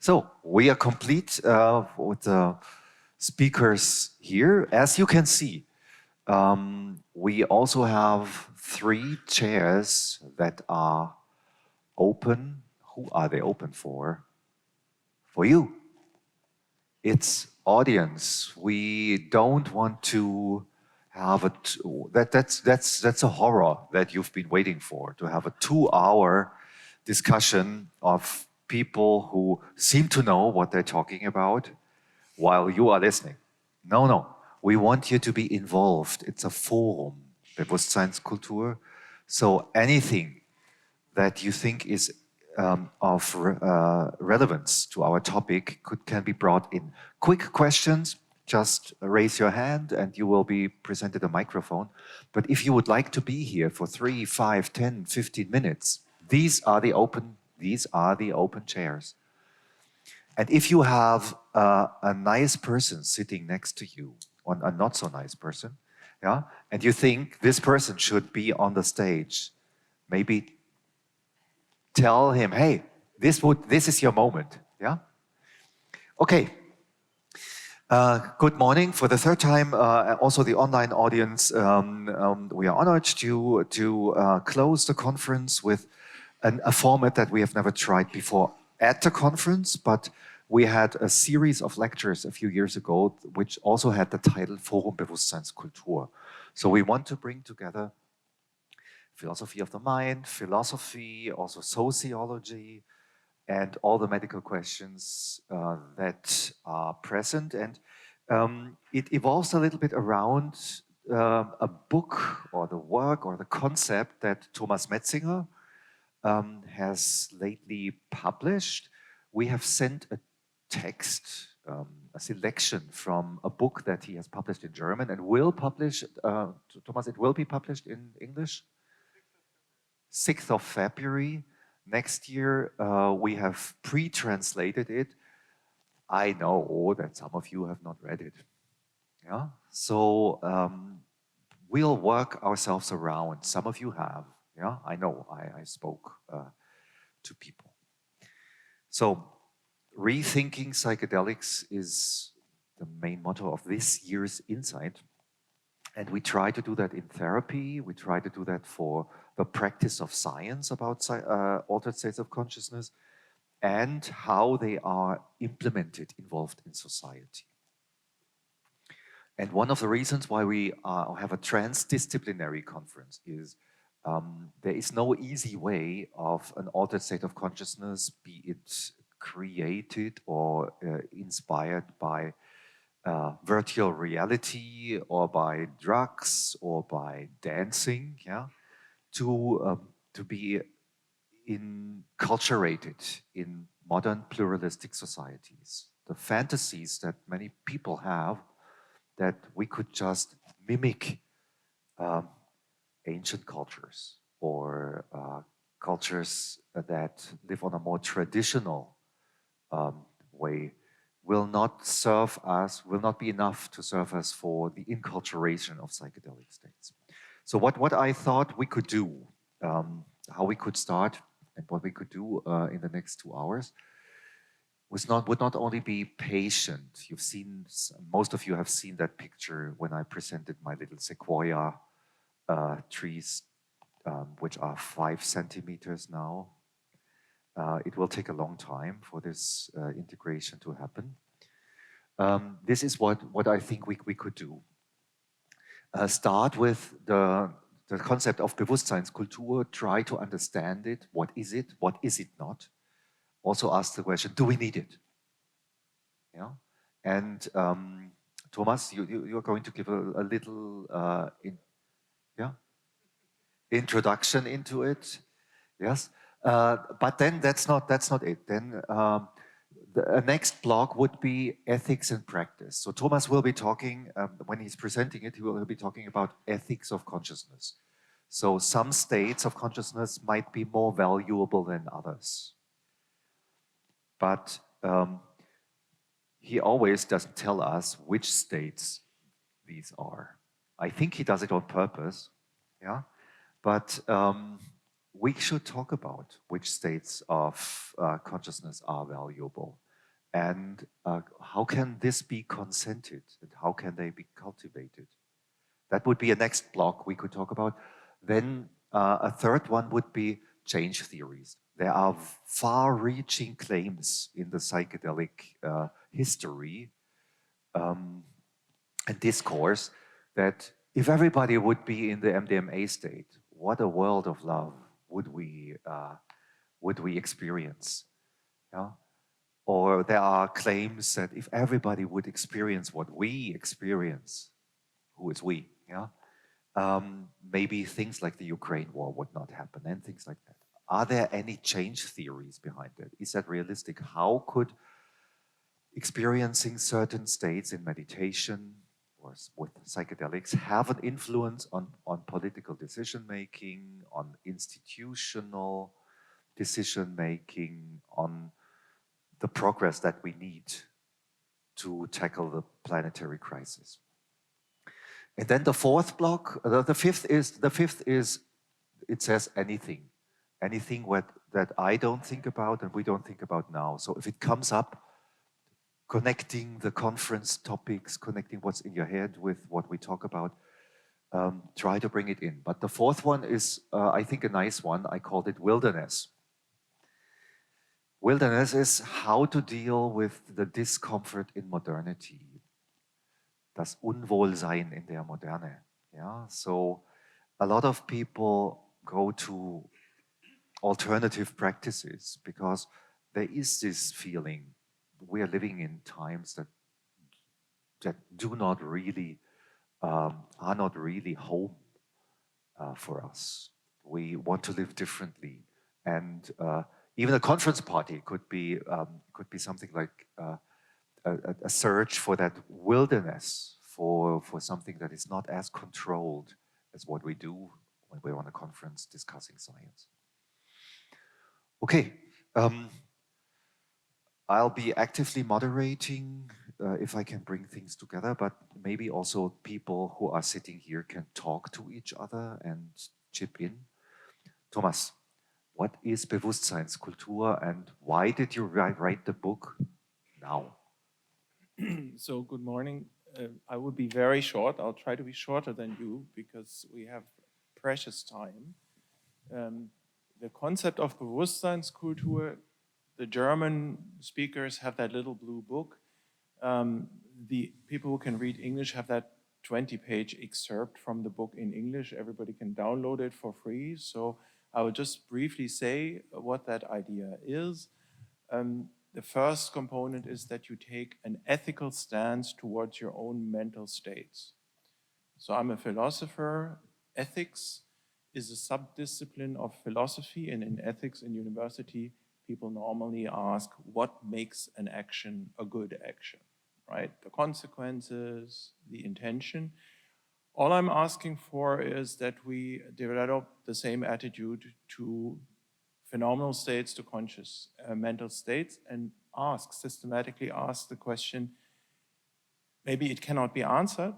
So we are complete with the speakers here. As you can see, we also have 3 chairs that are open. Who are they open for? For you. It's audience. We don't want to have that's a horror that you've been waiting for, to have a 2-hour discussion of people who seem to know what they're talking about while you are listening. No. We want you to be involved. It's a Forum Bewusstseinskultur. So anything that you think is of relevance to our topic can be brought in. Quick questions, just raise your hand and you will be presented a microphone. But if you would like to be here for 3, 5, 10, 15 minutes, these are the open chairs. And if you have a nice person sitting next to you, or a not so nice person, yeah, and you think this person should be on the stage, maybe tell him, hey, this is your moment, yeah? Okay. Good morning. For the 3rd time, also the online audience, we are honored to close the conference with a format that we have never tried before at the conference, but we had a series of lectures a few years ago, which also had the title Forum Bewusstseinskultur. So we want to bring together philosophy of the mind, philosophy, also sociology, and all the medical questions that are present. And it evolves a little bit around a book or the work or the concept that Thomas Metzinger has lately published. We have sent a text, a selection from a book that he has published in German and will publish, Thomas, it will be published in English? 6th of February next year. We have pre-translated it. I know that some of you have not read it. Yeah, so we'll work ourselves around. Some of you have. Yeah, I know. I spoke to people. So, rethinking psychedelics is the main motto of this year's Insight. And we try to do that in therapy. We try to do that for the practice of science about altered states of consciousness and how they are implemented, involved in society. And one of the reasons why we have a transdisciplinary conference is there is no easy way of an altered state of consciousness, be it created or inspired by virtual reality or by drugs or by dancing, yeah, to be enculturated in modern pluralistic societies. The fantasies that many people have that we could just mimic ancient cultures or cultures that live on a more traditional way will not serve us, will not be enough to serve us for the inculturation of psychedelic states. So what I thought we could do, how we could start and what we could do in the next 2 hours would not only be patient. You've seen, most of you have seen that picture when I presented my little sequoia trees, which are 5 centimeters now. It will take a long time for this integration to happen. This is what I think we could do. Start with the concept of Bewusstseinskultur, try to understand it. What is it not? Also ask the question, do we need it? Yeah. And Thomas, you're going to give a little introduction into it. Yes. But then that's not it. Then the next block would be ethics and practice. So Thomas will be talking, when he's presenting it, he will be talking about ethics of consciousness. So some states of consciousness might be more valuable than others. But he always doesn't tell us which states these are. I think he does it on purpose, yeah? But we should talk about which states of consciousness are valuable. And how can this be consented? And how can they be cultivated? That would be a next block we could talk about. Then a third one would be change theories. There are far-reaching claims in the psychedelic history and discourse that if everybody would be in the MDMA state, what a world of love would we experience? Yeah? Or there are claims that if everybody would experience what we experience, who is we? Yeah, maybe things like the Ukraine war would not happen and things like that. Are there any change theories behind it? Is that realistic? How could experiencing certain states in meditation or with psychedelics have an influence on political decision making, on institutional decision making, on the progress that we need to tackle the planetary crisis? And then the fourth block, the fifth is, it says anything that I don't think about and we don't think about now. So if it comes up, connecting the conference topics, connecting what's in your head with what we talk about, try to bring it in. But the fourth one is, I think, a nice one. I called it wilderness. Wilderness is how to deal with the discomfort in modernity. Das Unwohlsein in der Moderne. Yeah? So a lot of people go to alternative practices because there is this feeling we are living in times that do not really are not really home for us. We want to live differently, and even a conference party could be something like a search for that wilderness, for something that is not as controlled as what we do when we're on a conference discussing science. Okay, I'll be actively moderating if I can bring things together, but maybe also people who are sitting here can talk to each other and chip in. Thomas, what is Bewusstseinskultur and why did you write the book now? So good morning. I will be very short. I'll try to be shorter than you because we have precious time. The concept of Bewusstseinskultur, the German speakers have that little blue book. The people who can read English have that 20-page excerpt from the book in English. Everybody can download it for free. So I will just briefly say what that idea is. The first component is that you take an ethical stance towards your own mental states. So I'm a philosopher. Ethics is a subdiscipline of philosophy, and in ethics in university, people normally ask what makes an action a good action, right? The consequences, the intention. All I'm asking for is that we develop the same attitude to phenomenal states, to conscious mental states, and systematically ask the question, maybe it cannot be answered,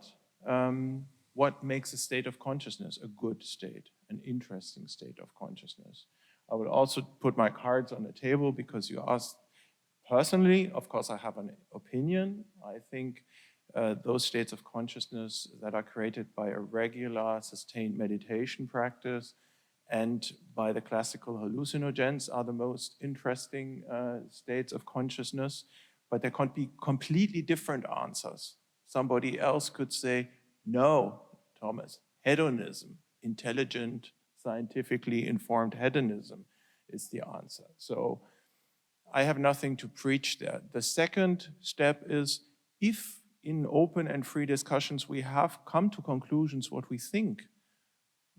what makes a state of consciousness a good state, an interesting state of consciousness? I will also put my cards on the table because you asked personally. Of course, I have an opinion. I think those states of consciousness that are created by a regular, sustained meditation practice and by the classical hallucinogens are the most interesting states of consciousness, but there could be completely different answers. Somebody else could say, no, Thomas, hedonism, intelligent, scientifically informed hedonism is the answer. So I have nothing to preach there. The second step is if in open and free discussions we have come to conclusions what we think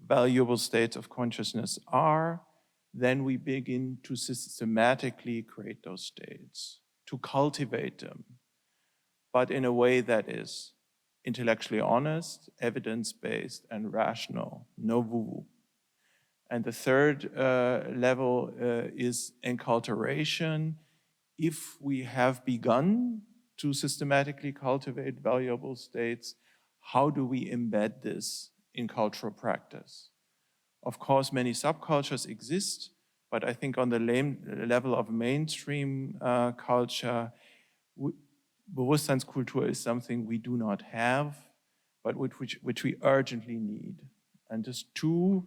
valuable states of consciousness are, then we begin to systematically create those states, to cultivate them, but in a way that is intellectually honest, evidence-based, and rational, no woo-woo. And the third level is enculturation. If we have begun to systematically cultivate valuable states, how do we embed this in cultural practice? Of course, many subcultures exist, but I think on the level of mainstream culture, Bewusstseinskultur is something we do not have, but which we urgently need. And just two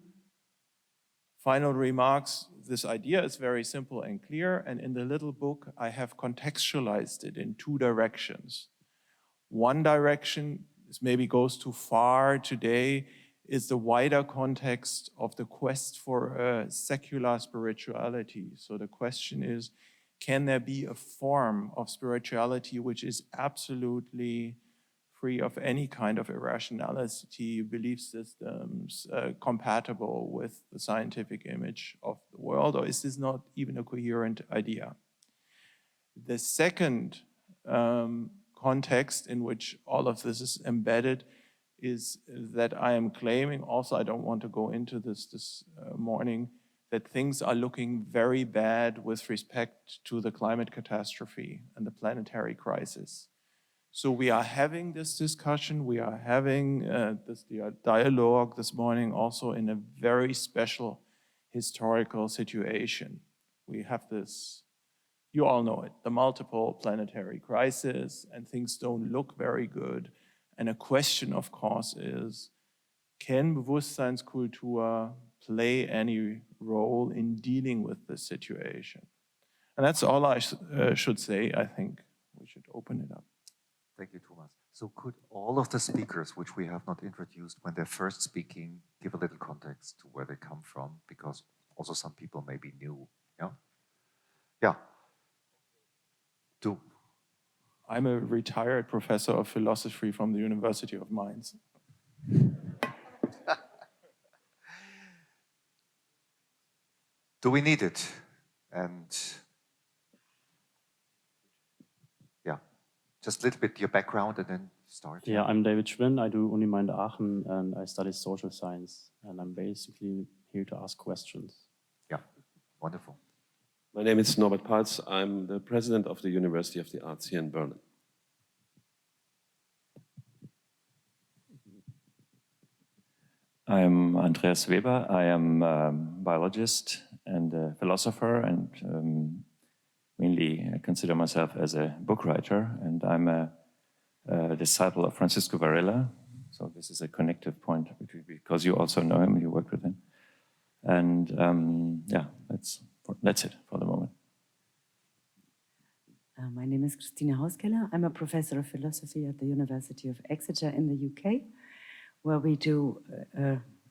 final remarks. This idea is very simple and clear, and in the little book, I have contextualized it in two directions. One direction, this maybe goes too far today, is the wider context of the quest for a secular spirituality. So the question is, can there be a form of spirituality which is absolutely free of any kind of irrationality, belief systems, compatible with the scientific image of the world, or is this not even a coherent idea? The second context in which all of this is embedded is that I am claiming, also I don't want to go into this morning, that things are looking very bad with respect to the climate catastrophe and the planetary crisis. So we are having this discussion, we are having this dialogue this morning also in a very special historical situation. We have this, you all know it, the multiple planetary crisis, and things don't look very good. And a question, of course, is, can Bewusstseinskultur play any role in dealing with this situation? And that's all I should say. I think we should open it up. Thank you, Thomas. So could all of the speakers, which we have not introduced, when they're first speaking, give a little context to where they come from? Because also some people may be new, yeah? Yeah. I'm a retired professor of philosophy from the University of Mainz. Do we need it? And yeah, just a little bit your background and then start. Yeah, I'm David Schwinn. I do Uni Mainz Aachen and I study social science. And I'm basically here to ask questions. Yeah, wonderful. My name is Norbert Palz. I'm the president of the University of the Arts here in Berlin. I'm Andreas Weber. I am a biologist and a philosopher, and mainly I consider myself as a book writer, and I'm a disciple of Francisco Varela. So this is a connective point, because you also know him, you worked with him. And yeah, that's it for the moment. My name is Hauskeller. I'm a professor of philosophy at the University of Exeter in the UK, where we do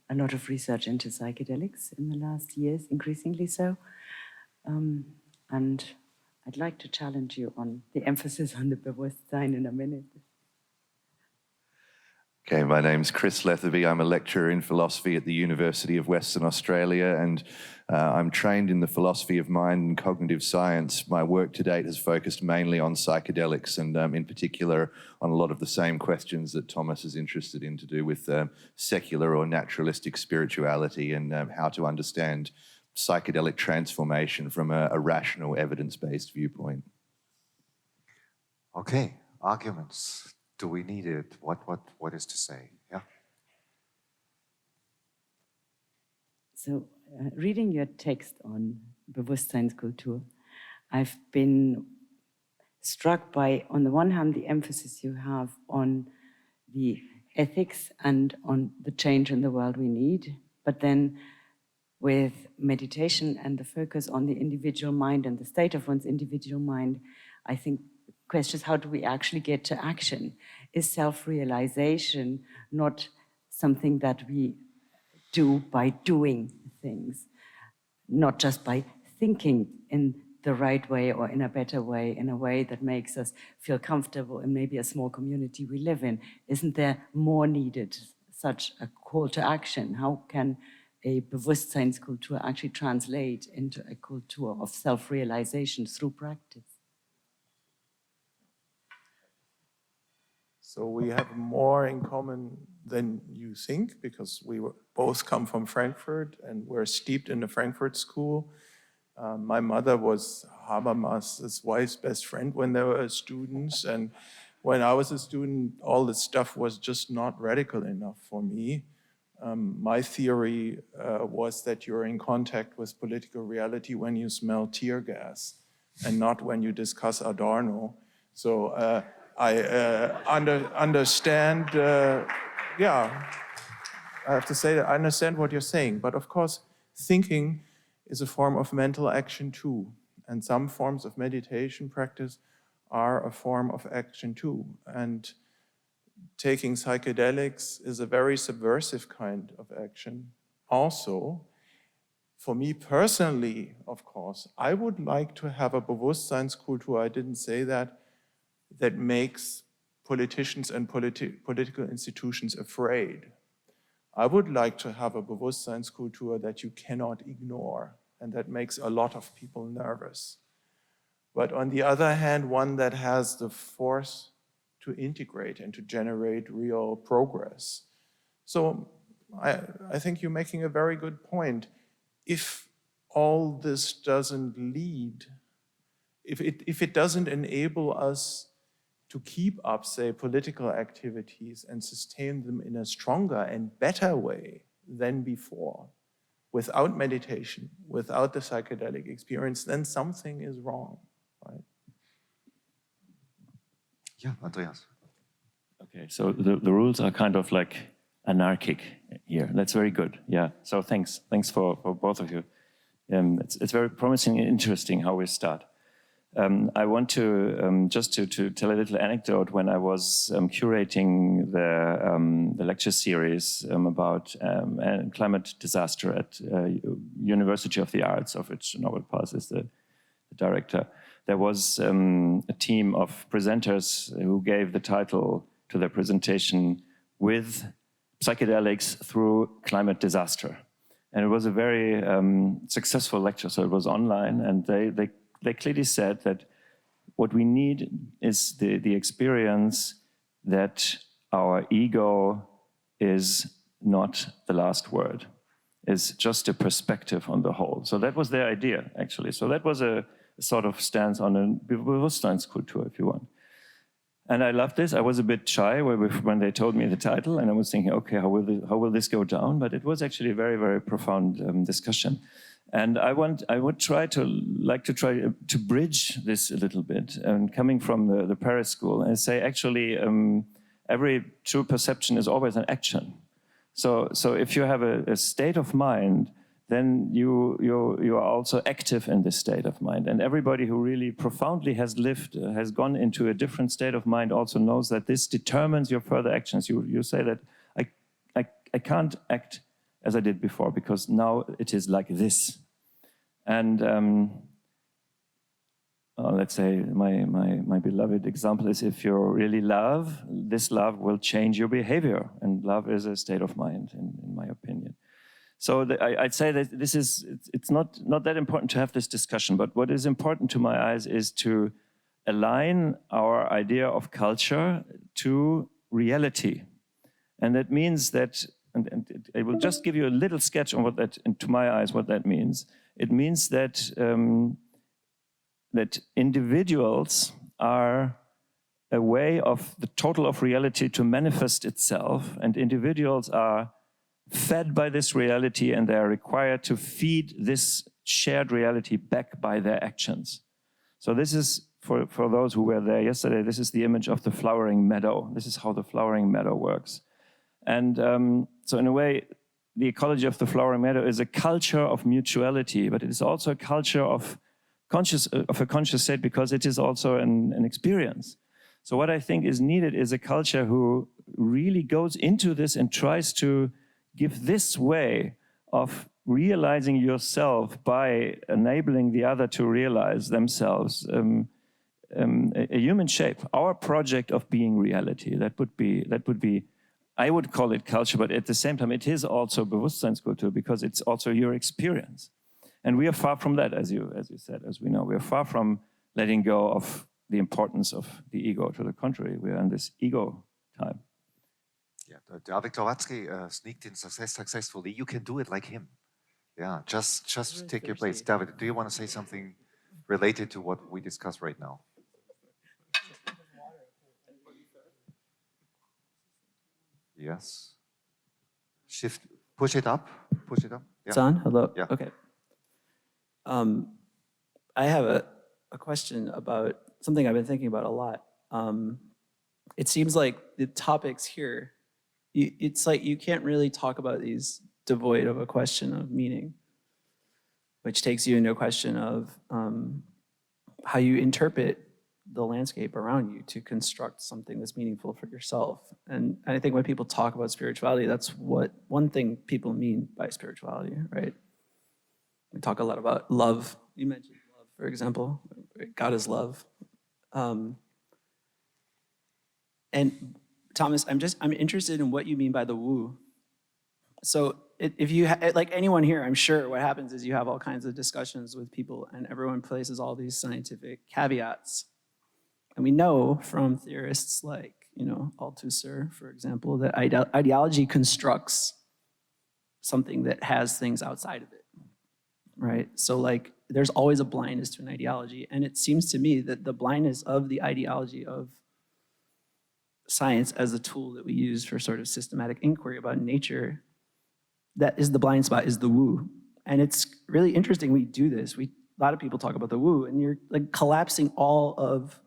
a lot of research into psychedelics in the last years, increasingly so. And I'd like to challenge you on the emphasis on the Bewusstsein in a minute. Okay, my name's Chris Letherby. I'm a lecturer in philosophy at the University of Western Australia, and I'm trained in the philosophy of mind and cognitive science. My work to date has focused mainly on psychedelics, and in particular on a lot of the same questions that Thomas is interested in, to do with secular or naturalistic spirituality, and how to understand psychedelic transformation from a rational, evidence-based viewpoint. Okay, arguments. Do we need it? What is to say? Yeah. So, reading your text on Bewusstseinskultur, I've been struck by, on the one hand, the emphasis you have on the ethics and on the change in the world we need, but then with meditation and the focus on the individual mind and the state of one's individual mind, I think questions, how do we actually get to action? Is self-realization not something that we do by doing things, not just by thinking in the right way or in a better way, in a way that makes us feel comfortable in maybe a small community we live in? Isn't there more needed, such a call to action? How can a Bewusstseinskultur actually translate into a culture of self-realization through practice? So we have more in common than you think, because we both come from Frankfurt and we're steeped in the Frankfurt school. My mother was Habermas's wife's best friend when they were students, and when I was a student, all this stuff was just not radical enough for me. My theory was that you're in contact with political reality when you smell tear gas, and not when you discuss Adorno. So I understand, yeah, I have to say that I understand what you're saying, but of course, thinking is a form of mental action too. And some forms of meditation practice are a form of action too. And taking psychedelics is a very subversive kind of action. Also, for me personally, of course, I would like to have a Bewusstseinskultur, I didn't say that makes politicians and political institutions afraid. I would like to have a Bewusstseinskultur that you cannot ignore and that makes a lot of people nervous. But on the other hand, one that has the force to integrate and to generate real progress. So I think you're making a very good point. If all this doesn't lead, if it doesn't enable us to keep up, say, political activities and sustain them in a stronger and better way than before, without meditation, without the psychedelic experience, then something is wrong, right? Yeah, Andreas. Okay, so the rules are kind of like anarchic here. That's very good. Yeah. So thanks for both of you. It's very promising and interesting how we start. I want to just to tell a little anecdote. When I was curating the lecture series about climate disaster at University of the Arts, of which Norbert Palz is the director, there was a team of presenters who gave the title to their presentation "With Psychedelics Through Climate Disaster." And it was a very successful lecture, so it was online, and they clearly said that what we need is the experience that our ego is not the last word, is just a perspective on the whole. So that was their idea, actually. So that was a sort of stance on a Bewusstseinskultur, if you want. And I loved this. I was a bit shy when they told me the title, and I was thinking, okay, how will this go down? But it was actually a very, very profound discussion. And I would try to bridge this a little bit, and coming from the Paris school, and say actually every true perception is always an action. So if you have a state of mind, then you are also active in this state of mind. And everybody who really profoundly has gone into a different state of mind also knows that this determines your further actions. You say that I can't act as I did before because now it is like this. And let's say my beloved example is if you really love, this love will change your behavior. And love is a state of mind, in my opinion. So I'd say that it's not that important to have this discussion, but what is important to my eyes is to align our idea of culture to reality. And that means that, and I will just give you a little sketch on what that, and to my eyes, what that means. It means that, that individuals are a way of the total of reality to manifest itself, and individuals are fed by this reality, and they are required to feed this shared reality back by their actions. So this is, for those who were there yesterday, this is the image of the flowering meadow. This is how the flowering meadow works. And so in a way, the ecology of the flowering meadow is a culture of mutuality, but it is also a culture of a conscious state, because it is also an experience. So what I think is needed is a culture who really goes into this and tries to give this way of realizing yourself by enabling the other to realize themselves a human shape. Our project of being reality, that would be, I would call it culture, but at the same time, it is also Bewusstseinskultur, because it's also your experience. And we are far from that, as you said, as we know. We are far from letting go of the importance of the ego. To the contrary, we are in this ego time. Yeah, David Glowatsky sneaked in successfully. You can do it like him. Yeah, just take your place. David, do you want to say something related to what we discussed right now? Yes. Shift, push it up. Yeah. It's on? Hello? Yeah. Okay. I have a question about something I've been thinking about a lot it seems like the topics here, it's like you can't really talk about these devoid of a question of meaning, which takes you into a question of how you interpret the landscape around you to construct something that's meaningful for yourself. And I think when people talk about spirituality, that's what one thing people mean by spirituality, right? We talk a lot about love. You mentioned love, for example. God is love. And Thomas, I'm interested in what you mean by the woo. So if you, like anyone here, I'm sure what happens is you have all kinds of discussions with people and everyone places all these scientific caveats. And we know from theorists like, Althusser, for example, that ideology constructs something that has things outside of it, right? So like, there's always a blindness to an ideology. And it seems to me that the blindness of the ideology of science as a tool that we use for sort of systematic inquiry about nature, that is the blind spot, is the woo. And it's really interesting we do this. A lot of people talk about the woo, and you're like collapsing all of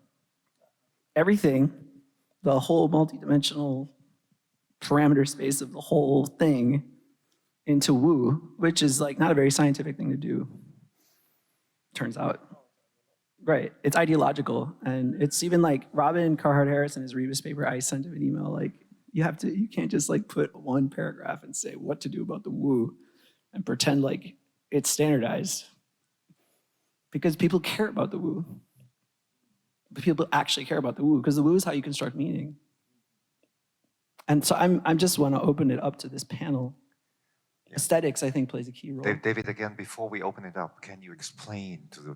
everything, the whole multidimensional parameter space of the whole thing into woo, which is like not a very scientific thing to do, turns out. Right, it's ideological. And it's even like Robin Carhart-Harris in his Rebus paper, I sent him an email like, you can't just like put one paragraph and say what to do about the woo and pretend like it's standardized. Because people care about the woo. People actually care about the woo, because the woo is how you construct meaning. And so I just want to open it up to this panel. Yeah. Aesthetics, I think, plays a key role. David, again, before we open it up, can you explain to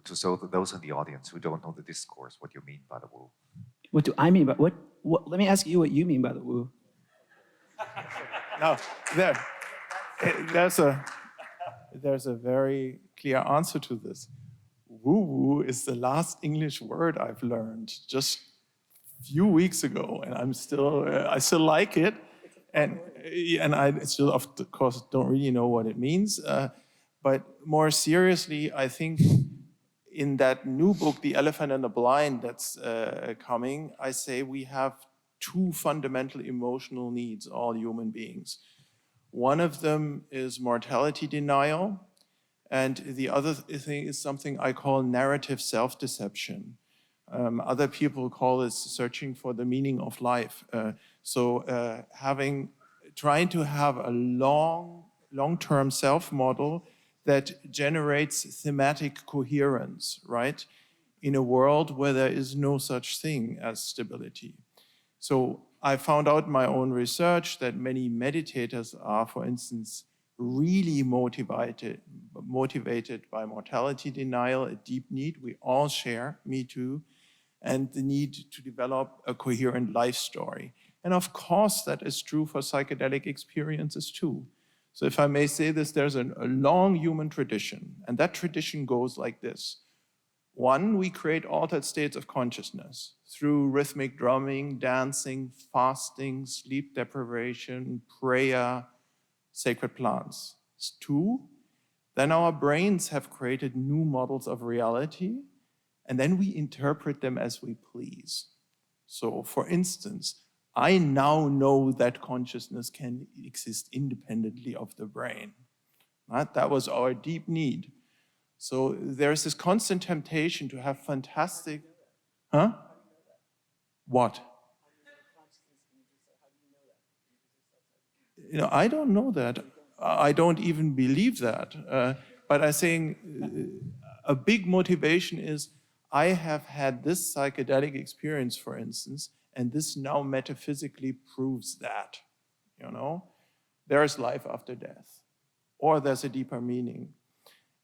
those in the audience who don't know the discourse what you mean by the woo? What do I mean by what? Let me ask you what you mean by the woo. No, there's a very clear answer to this. Woo-woo is the last English word I've learned just a few weeks ago, and I still like it, and I still, of course, don't really know what it means. But more seriously, I think in that new book, The Elephant and the Blind, that's coming, I say we have two fundamental emotional needs, all human beings. One of them is mortality denial, and the other thing is something I call narrative self-deception. Other people call this searching for the meaning of life. Trying to have a long-term self-model that generates thematic coherence, right? In a world where there is no such thing as stability. So I found out in my own research that many meditators are, for instance, really motivated by mortality denial, a deep need we all share, me too, and the need to develop a coherent life story. And of course, that is true for psychedelic experiences too. So if I may say this, there's a long human tradition, and that tradition goes like this. One, we create altered states of consciousness through rhythmic drumming, dancing, fasting, sleep deprivation, prayer, sacred plants. Two, then our brains have created new models of reality, and then we interpret them as we please. So for instance, I now know that consciousness can exist independently of the brain. Right? That was our deep need. So there's this constant temptation to have fantastic, What? I don't know that. I don't even believe that. But I'm saying a big motivation is I have had this psychedelic experience, for instance, and this now metaphysically proves that, There's life after death, or there's a deeper meaning.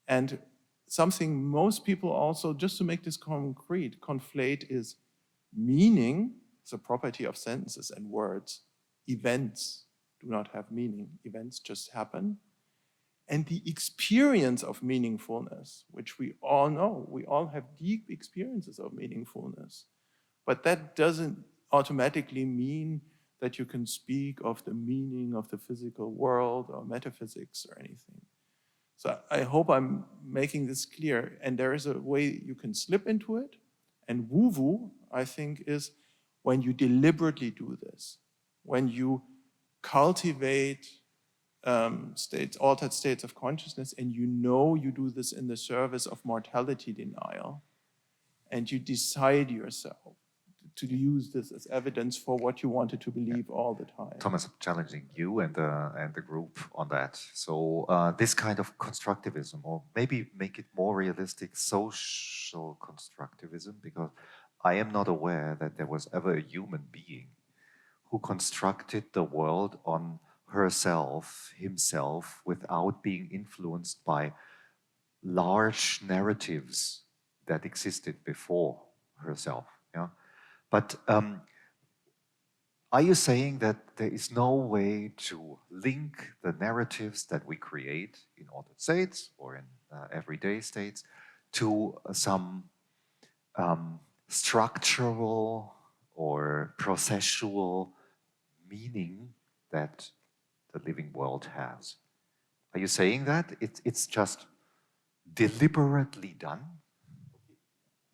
And something most people also, just to make this concrete, conflate is meaning, the property of sentences and words. Events do not have meaning. Events just happen. And the experience of meaningfulness, which we all know, we all have deep experiences of meaningfulness. But that doesn't automatically mean that you can speak of the meaning of the physical world or metaphysics or anything. So I hope I'm making this clear. And there is a way you can slip into it. And woo-woo, I think, is when you deliberately do this, when you cultivate altered states of consciousness, and you know you do this in the service of mortality denial, and you decide yourself to use this as evidence for what you wanted to believe all the time. Thomas, I'm challenging you and the group on that. So this kind of constructivism, or maybe make it more realistic, social constructivism, because I am not aware that there was ever a human being who constructed the world on herself, himself, without being influenced by large narratives that existed before herself. Yeah? But are you saying that there is no way to link the narratives that we create in altered states or in everyday states to some structural or processual meaning that the living world has? Are you saying that it's just deliberately done?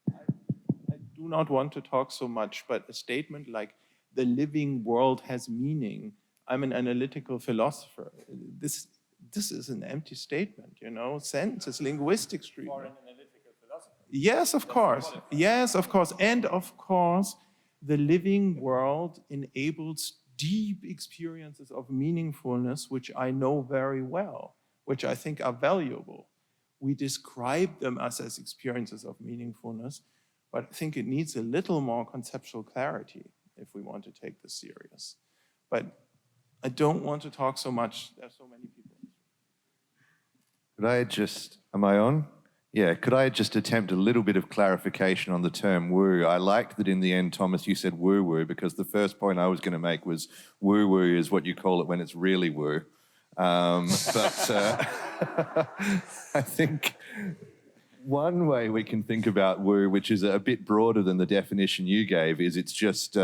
I do not want to talk so much, but a statement like the living world has meaning. I'm an analytical philosopher. This is an empty statement, you know. Sense is linguistics treatment. Or an analytical philosopher. Yes, of course. Yes, of course. And of course, the living world enables deep experiences of meaningfulness, which I know very well, which I think are valuable. We describe them as experiences of meaningfulness, but I think it needs a little more conceptual clarity if we want to take this serious. But I don't want to talk so much. There's so many people. Could I just, am I on? Yeah, could I just attempt a little bit of clarification on the term woo? I liked that in the end, Thomas, you said woo-woo, because the first point I was going to make was woo-woo is what you call it when it's really woo. But I think one way we can think about woo, which is a bit broader than the definition you gave, is it's just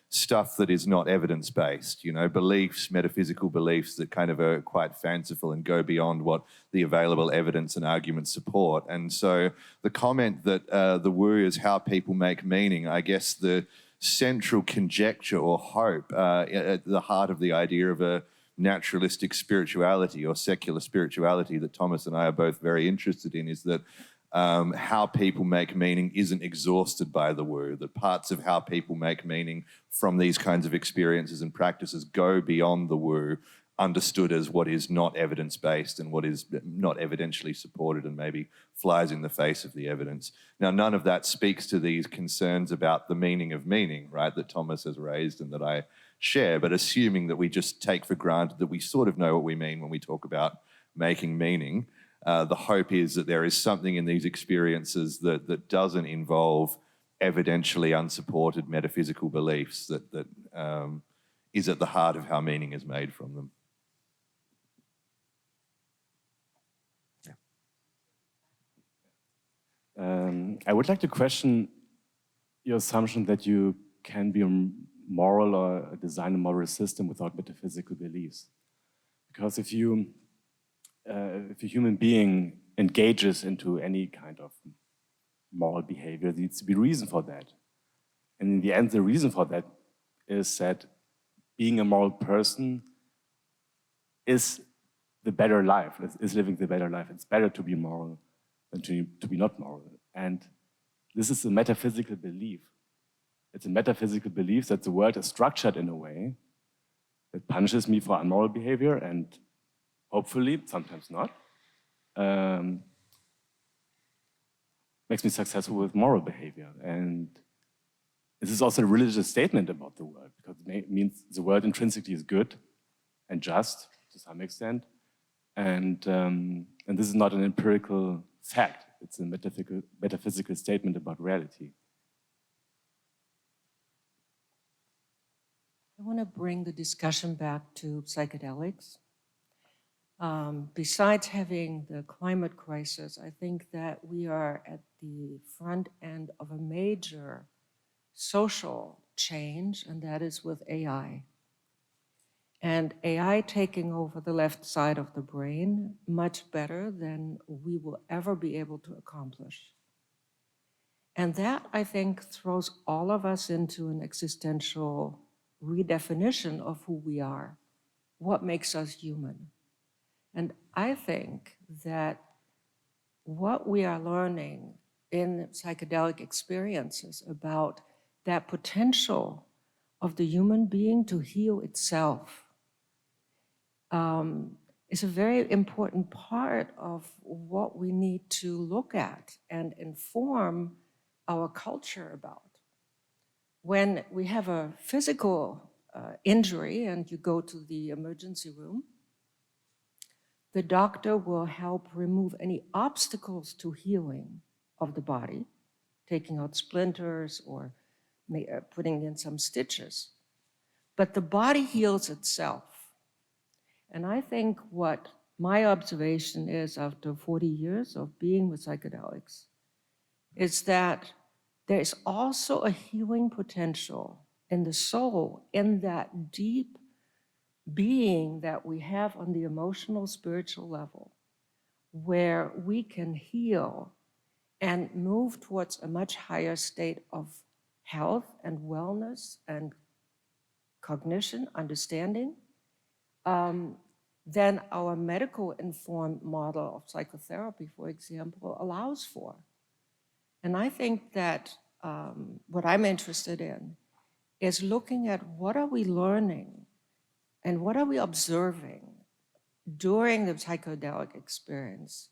stuff that is not evidence-based, you know, beliefs, metaphysical beliefs that kind of are quite fanciful and go beyond what the available evidence and arguments support. And so the comment that the woo is how people make meaning, I guess the central conjecture or hope at the heart of the idea of a naturalistic spirituality or secular spirituality that Thomas and I are both very interested in is that how people make meaning isn't exhausted by the woo, that parts of how people make meaning from these kinds of experiences and practices go beyond the woo, understood as what is not evidence-based and what is not evidentially supported and maybe flies in the face of the evidence. Now, none of that speaks to these concerns about the meaning of meaning, right, that Thomas has raised and that I share, but assuming that we just take for granted that we sort of know what we mean when we talk about making meaning, the hope is that there is something in these experiences that doesn't involve evidentially unsupported metaphysical beliefs that is at the heart of how meaning is made from them. I would like to question your assumption that you can be moral or design a moral system without metaphysical beliefs. Because if a human being engages into any kind of moral behavior, there needs to be a reason for that. And in the end, the reason for that is that being a moral person is the better life, is living the better life. It's better to be moral than to be not moral. And this is a metaphysical belief. It's a metaphysical belief that the world is structured in a way that punishes me for immoral behavior and hopefully, sometimes not, makes me successful with moral behavior. And this is also a religious statement about the world, because it means the world intrinsically is good and just to some extent. And this is not an empirical fact. It's a metaphysical statement about reality. I want to bring the discussion back to psychedelics. Besides having the climate crisis, I think that we are at the front end of a major social change, and that is with AI. And AI taking over the left side of the brain much better than we will ever be able to accomplish. And that, I think, throws all of us into an existential redefinition of who we are, what makes us human. And I think that what we are learning in psychedelic experiences about that potential of the human being to heal itself is a very important part of what we need to look at and inform our culture about. When we have a physical injury and you go to the emergency room, the doctor will help remove any obstacles to healing of the body, taking out splinters or putting in some stitches. But the body heals itself. And I think what my observation is after 40 years of being with psychedelics is that there is also a healing potential in the soul, in that deep being that we have on the emotional, spiritual level, where we can heal and move towards a much higher state of health and wellness and cognition, understanding, than our medical informed model of psychotherapy, for example, allows for. And I think that what I'm interested in is looking at what are we learning and what are we observing during the psychedelic experience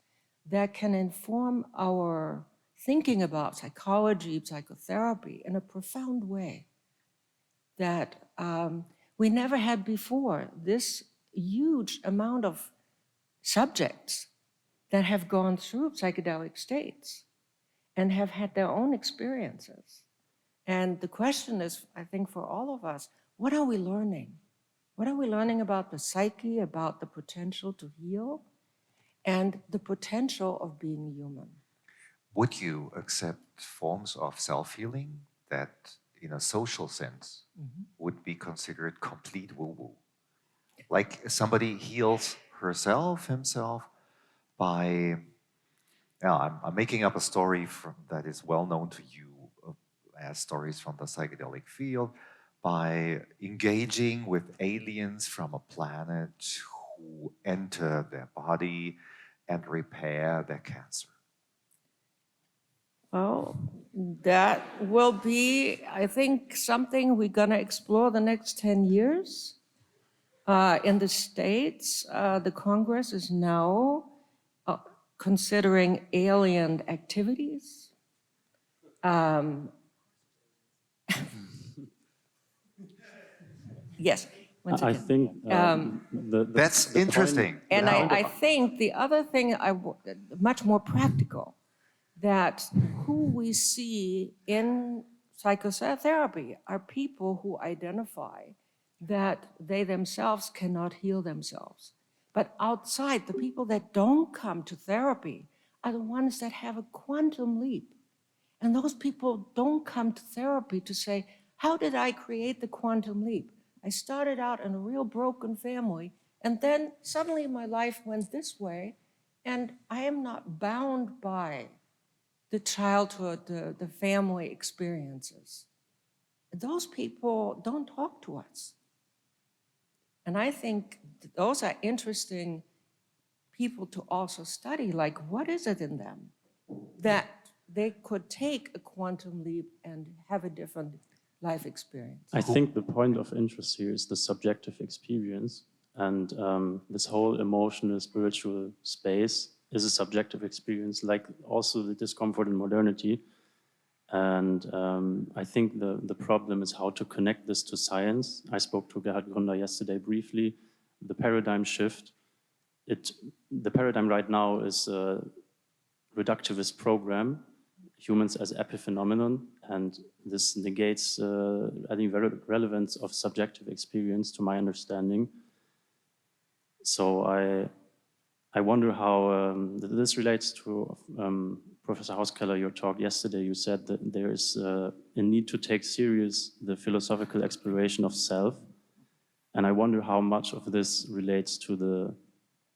that can inform our thinking about psychology, psychotherapy in a profound way that we never had before. This huge amount of subjects that have gone through psychedelic states and have had their own experiences. And the question is, I think for all of us, what are we learning? What are we learning about the psyche, about the potential to heal, and the potential of being human? Would you accept forms of self-healing that, in a social sense, would be considered complete woo-woo? Like somebody heals herself, himself, by, I'm making up a story that is well known to you as stories from the psychedelic field, by engaging with aliens from a planet who enter their body and repair their cancer. Well, that will be, I think, something we're going to explore the next 10 years. In the States, the Congress is now considering alien activities. Yes. I think that's interesting. And I think the other thing, much more practical, that who we see in psychotherapy are people who identify that they themselves cannot heal themselves. But outside, the people that don't come to therapy are the ones that have a quantum leap. And those people don't come to therapy to say, how did I create the quantum leap? I started out in a real broken family, and then suddenly my life went this way, and I am not bound by the childhood, the family experiences. Those people don't talk to us. And I think those are interesting people to also study, like what is it in them that they could take a quantum leap and have a different life experience? I think the point of interest here is the subjective experience, and this whole emotional, spiritual space is a subjective experience, like also the discomfort in modernity. And I think the problem is how to connect this to science. I spoke to Gerhard Grunder yesterday briefly. The paradigm shift, the paradigm right now is a reductivist program, humans as epiphenomenon, and this negates, I think, relevance of subjective experience to my understanding. So I wonder how this relates to Professor Hauskeller, your talk yesterday. You said that there is a need to take serious the philosophical exploration of self. And I wonder how much of this relates to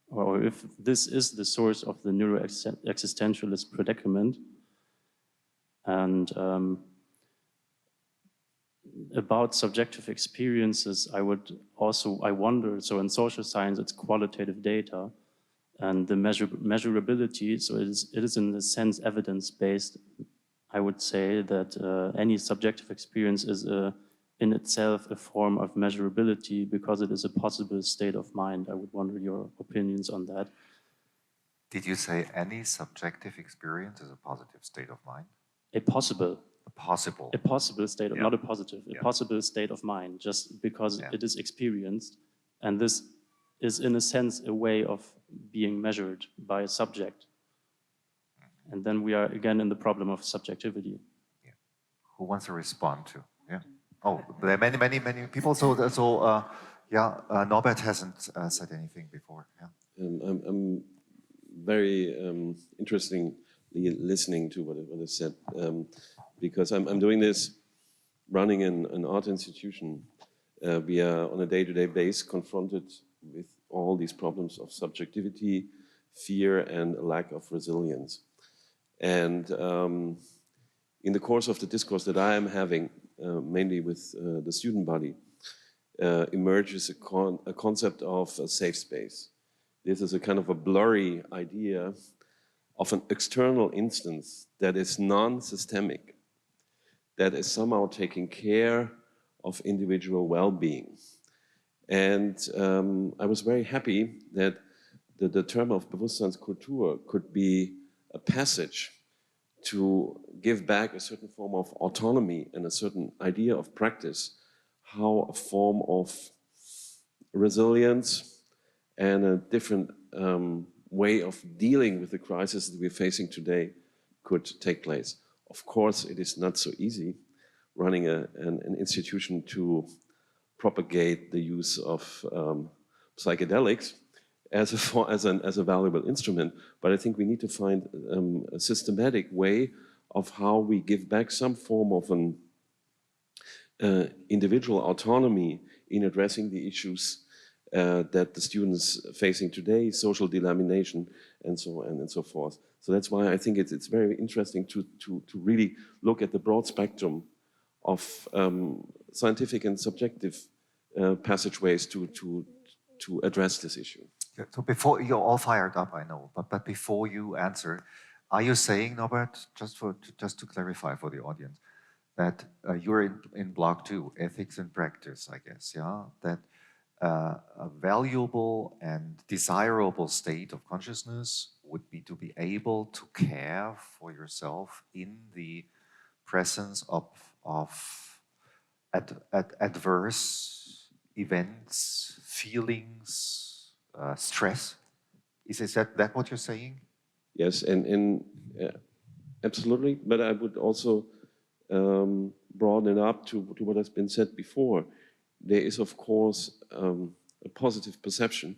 or if this is the source of the neuro-existentialist predicament. And about subjective experiences, I wonder, so in social science, it's qualitative data, and the measurability, so it is in a sense evidence-based. I would say that any subjective experience is in itself a form of measurability because it is a possible state of mind. I would wonder your opinions on that. Did you say any subjective experience is a positive state of mind? A possible state of, Yeah. not a positive, a Yeah. possible state of mind, just because Yeah. it is experienced. And this is in a sense a way of being measured by a subject. And then we are again in the problem of subjectivity. Yeah. Who wants to respond to? Yeah. Oh, there are many people. Norbert hasn't said anything before. Yeah. I'm very interestingly listening to what is said because I'm doing this running an art institution. We are on a day-to-day basis confronted with all these problems of subjectivity, fear, and a lack of resilience. And in the course of the discourse that I am having, mainly with the student body, emerges a concept of a safe space. This is a kind of a blurry idea of an external instance that is non-systemic, that is somehow taking care of individual well-being. And I was very happy that the term of Bewusstseinskultur could be a passage to give back a certain form of autonomy and a certain idea of practice, how a form of resilience and a different way of dealing with the crisis that we're facing today could take place. Of course, it is not so easy running an institution to propagate the use of psychedelics as a valuable instrument, but I think we need to find a systematic way of how we give back some form of an individual autonomy in addressing the issues that the students facing today, social delamination, and so on and so forth. So that's why I think it's very interesting to really look at the broad spectrum of scientific and subjective passageways to address this issue. Yeah, so before, you're all fired up, I know, but before you answer, are you saying, Norbert, just to clarify for the audience, that you're in block 2, ethics and practice, I guess, yeah? That a valuable and desirable state of consciousness would be to be able to care for yourself in the presence of adverse events, feelings, stress. Is that what you're saying? Yes, and absolutely. But I would also broaden it up to what has been said before. There is, of course, a positive perception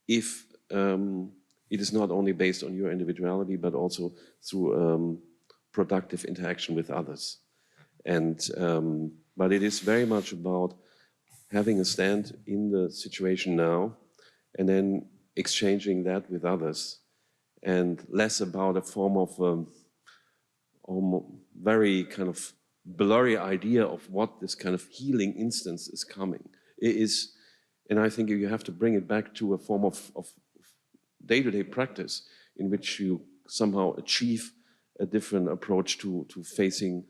if it is not only based on your individuality, but also through productive interaction with others. And but it is very much about having a stand in the situation now and then exchanging that with others, and less about a form of very kind of blurry idea of what this kind of healing instance is coming. It is, and I think you have to bring it back to a form of day-to-day practice in which you somehow achieve a different approach to facing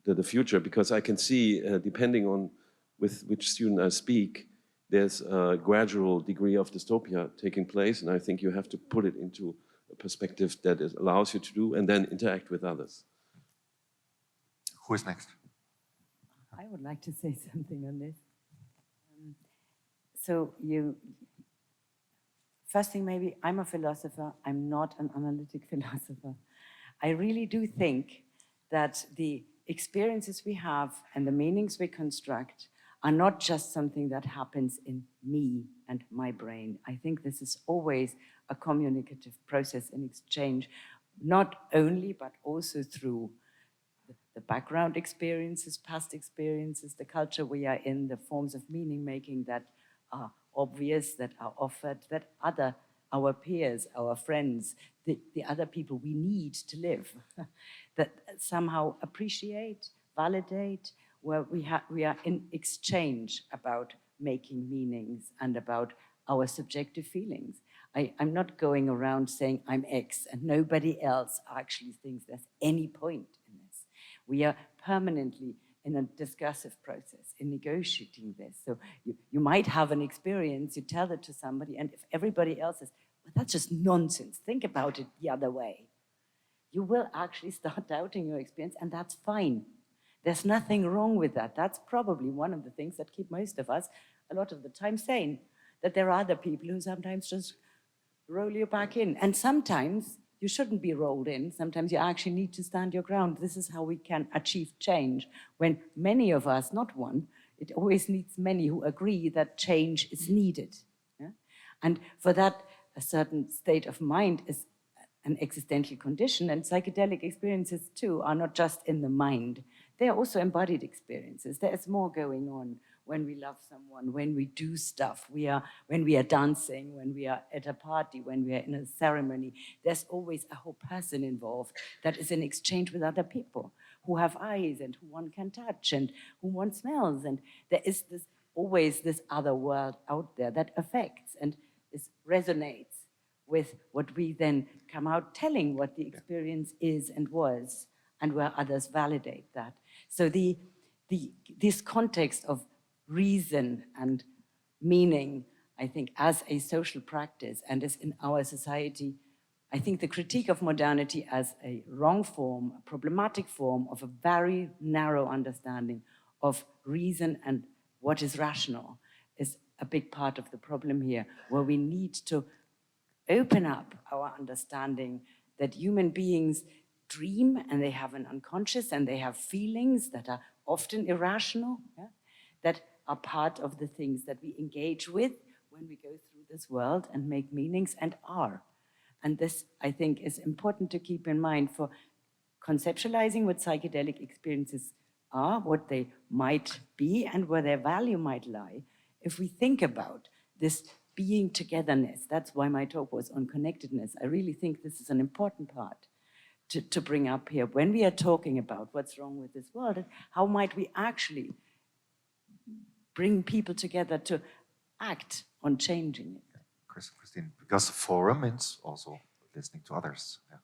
the future. Because I can see, depending on with which student I speak, there's a gradual degree of dystopia taking place, and I think you have to put it into a perspective that allows you to do and then interact with others. Who is next? I would like to say something on this. First thing maybe, I'm a philosopher, I'm not an analytic philosopher. I really do think that the experiences we have and the meanings we construct are not just something that happens in me and my brain. I think this is always a communicative process in exchange, not only, but also through the background experiences, past experiences, the culture we are in, the forms of meaning making that are obvious, that are offered, that other our peers, our friends, the other people we need to live, that somehow appreciate, validate, where we are in exchange about making meanings and about our subjective feelings. I'm not going around saying I'm X and nobody else actually thinks there's any point in this. We are permanently in a discursive process, in negotiating this. So you might have an experience, you tell it to somebody, and if everybody else says, well, that's just nonsense, think about it the other way, you will actually start doubting your experience, and that's fine. There's nothing wrong with that. That's probably one of the things that keep most of us a lot of the time sane, that there are other people who sometimes just roll you back in. And sometimes you shouldn't be rolled in. Sometimes you actually need to stand your ground. This is how we can achieve change. When many of us, not one, it always needs many who agree that change is needed. Yeah? And for that, a certain state of mind is an existential condition, and psychedelic experiences too are not just in the mind. They are also embodied experiences. There is more going on when we love someone, when we do stuff, when we are dancing, when we are at a party, when we are in a ceremony. There's always a whole person involved that is in exchange with other people who have eyes and who one can touch and who one smells. And there is always this other world out there that affects and resonates with what we then come out telling what the experience is and was, and where others validate that. So this context of reason and meaning, I think, as a social practice and as in our society, I think the critique of modernity as a wrong form, a problematic form of a very narrow understanding of reason and what is rational is a big part of the problem here, where we need to open up our understanding that human beings dream and they have an unconscious and they have feelings that are often irrational, yeah? That are part of the things that we engage with when we go through this world and make meanings and are. And this, I think, is important to keep in mind for conceptualizing what psychedelic experiences are, what they might be, and where their value might lie. If we think about this being togetherness, that's why my talk was on connectedness. I really think this is an important part to bring up here. When we are talking about what's wrong with this world, how might we actually bring people together to act on changing it? Christine, because forum means also listening to others. Yeah.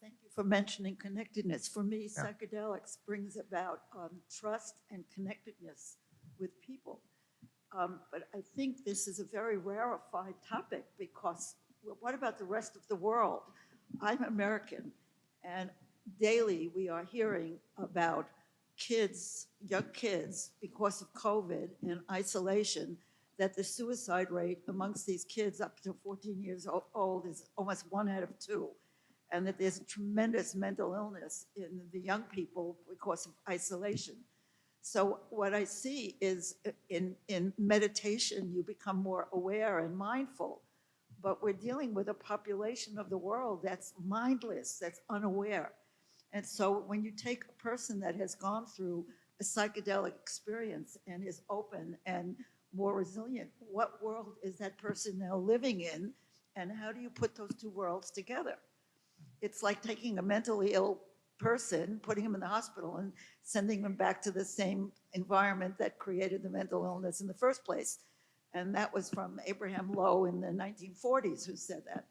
Thank you for mentioning connectedness. For me, psychedelics brings about trust and connectedness with people. But I think this is a very rarefied topic because, well, what about the rest of the world? I'm American, and daily we are hearing about kids, young kids, because of COVID and isolation, that the suicide rate amongst these kids up to 14 years old is almost 1 out of 2, and that there's a tremendous mental illness in the young people because of isolation. So what I see is in meditation, you become more aware and mindful, but we're dealing with a population of the world that's mindless, that's unaware. And so when you take a person that has gone through a psychedelic experience and is open and more resilient, what world is that person now living in? And how do you put those two worlds together? It's like taking a mentally ill person, putting him in the hospital and sending him back to the same environment that created the mental illness in the first place. And that was from Abraham Lowe in the 1940s who said that.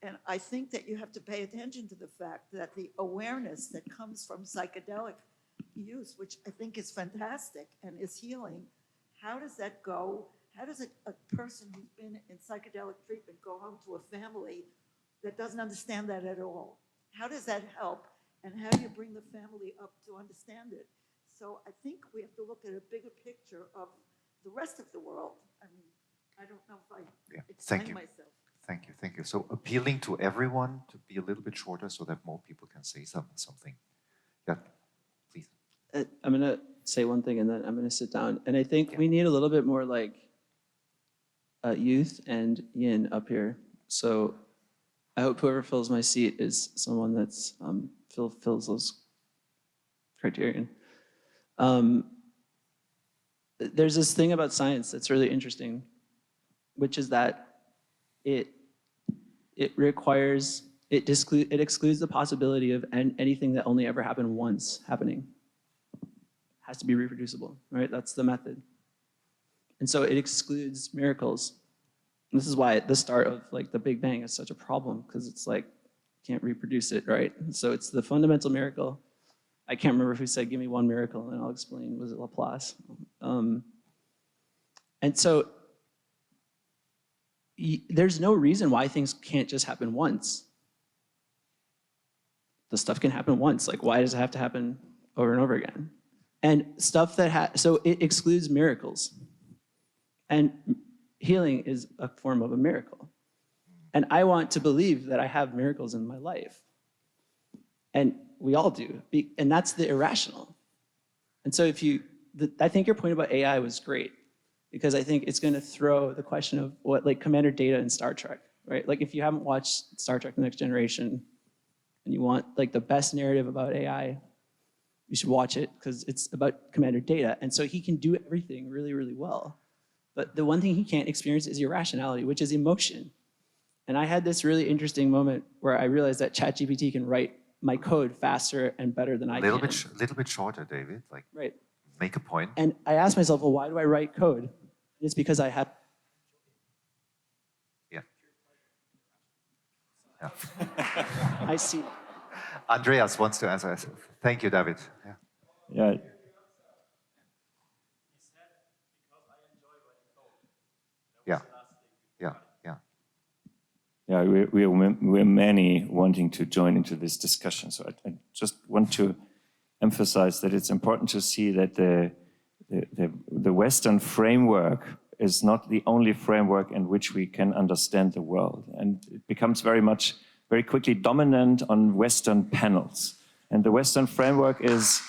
And I think that you have to pay attention to the fact that the awareness that comes from psychedelic use, which I think is fantastic and is healing, how does that go? How does a person who's been in psychedelic treatment go home to a family that doesn't understand that at all? How does that help? And how do you bring the family up to understand it? So I think we have to look at a bigger picture of the rest of the world. I mean, I don't know if I explain myself. Thank you, thank you. So appealing to everyone to be a little bit shorter so that more people can say something. Yeah, please. I'm gonna say one thing and then I'm gonna sit down. And I think we need a little bit more like youth and yin up here. So I hope whoever fills my seat is someone that's fills those criterion. There's this thing about science that's really interesting, which is that it excludes the possibility of anything that only ever happened once happening. Has to be reproducible, right? That's the method. And so it excludes miracles. And this is why the start of like the Big Bang is such a problem, because it's like, can't reproduce it, right? So it's the fundamental miracle. I can't remember who said, give me one miracle, and I'll explain, was it Laplace? And so there's no reason why things can't just happen once. The stuff can happen once. Like, why does it have to happen over and over again? And stuff that so it excludes miracles. And healing is a form of a miracle. And I want to believe that I have miracles in my life. And we all do. And that's the irrational. And so I think your point about AI was great, because I think it's going to throw the question of what, like Commander Data in Star Trek, right? Like if you haven't watched Star Trek: The Next Generation and you want like the best narrative about AI, you should watch it, because it's about Commander Data. And so he can do everything really, really well. But the one thing he can't experience is irrationality, which is emotion. And I had this really interesting moment where I realized that ChatGPT can write my code faster and better than I can. A little bit shorter, David. Like, right. Make a point. And I asked myself, well, why do I write code? It's because I have. Yeah. Yeah. I see. Andreas wants to answer. Thank you, David. Yeah. Yeah. Yeah. Yeah. Yeah. Yeah, we're many wanting to join into this discussion. So I just want to emphasize that it's important to see that the Western framework is not the only framework in which we can understand the world. And it becomes very quickly dominant on Western panels. And the Western framework is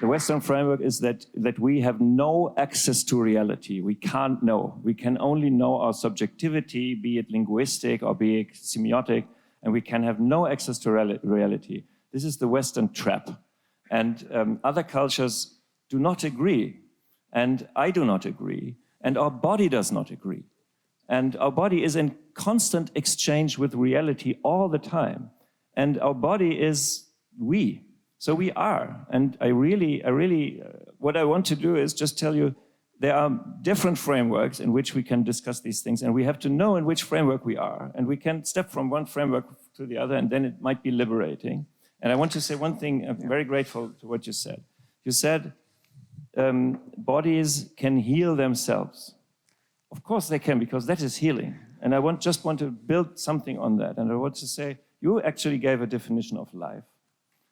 that we have no access to reality. We can't know. We can only know our subjectivity, be it linguistic or be it semiotic, and we can have no access to reality. This is the Western trap. And other cultures do not agree. And I do not agree. And our body does not agree. And our body is in constant exchange with reality all the time. And our body is we. So we are, and I really, what I want to do is just tell you there are different frameworks in which we can discuss these things, and we have to know in which framework we are, and we can step from one framework to the other, and then it might be liberating. And I want to say one thing, I'm very grateful to what you said. You said bodies can heal themselves. Of course they can, because that is healing. And I just want to build something on that, and I want to say, you actually gave a definition of life.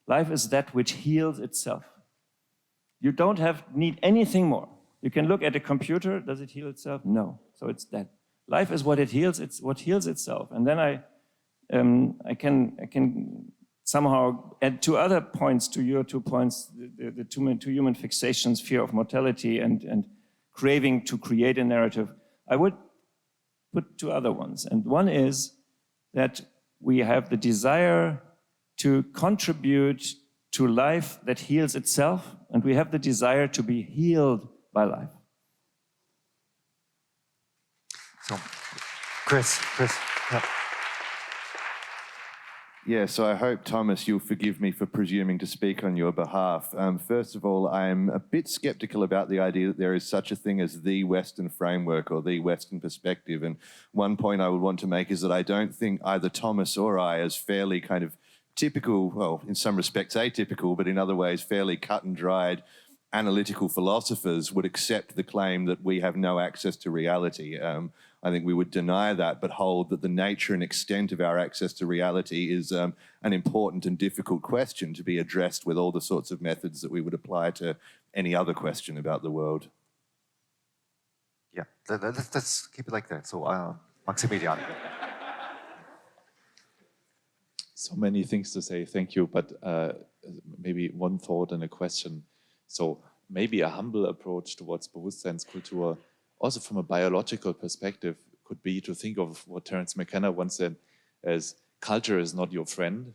Life is that which heals itself. You don't need anything more. You can look at a computer, does it heal itself? No, so it's that. Life is what it heals, it's what heals itself. And then I can somehow add two other points to your 2 points, the two human fixations, fear of mortality and craving to create a narrative. I would put two other ones. And one is that we have the desire to contribute to life that heals itself, and we have the desire to be healed by life. So, Chris. Yeah. Yeah, so I hope, Thomas, you'll forgive me for presuming to speak on your behalf. First of all, I'm a bit skeptical about the idea that there is such a thing as the Western framework or the Western perspective. And one point I would want to make is that I don't think either Thomas or I, as fairly kind of typical, well, in some respects atypical, but in other ways fairly cut and dried analytical philosophers, would accept the claim that we have no access to reality. I think we would deny that, but hold that the nature and extent of our access to reality is an important and difficult question to be addressed with all the sorts of methods that we would apply to any other question about the world. Yeah, let's keep it like that. So, Maximilian. So many things to say, thank you, but maybe one thought and a question. So maybe a humble approach towards Bewusstseinskultur, also from a biological perspective, could be to think of what Terence McKenna once said as culture is not your friend.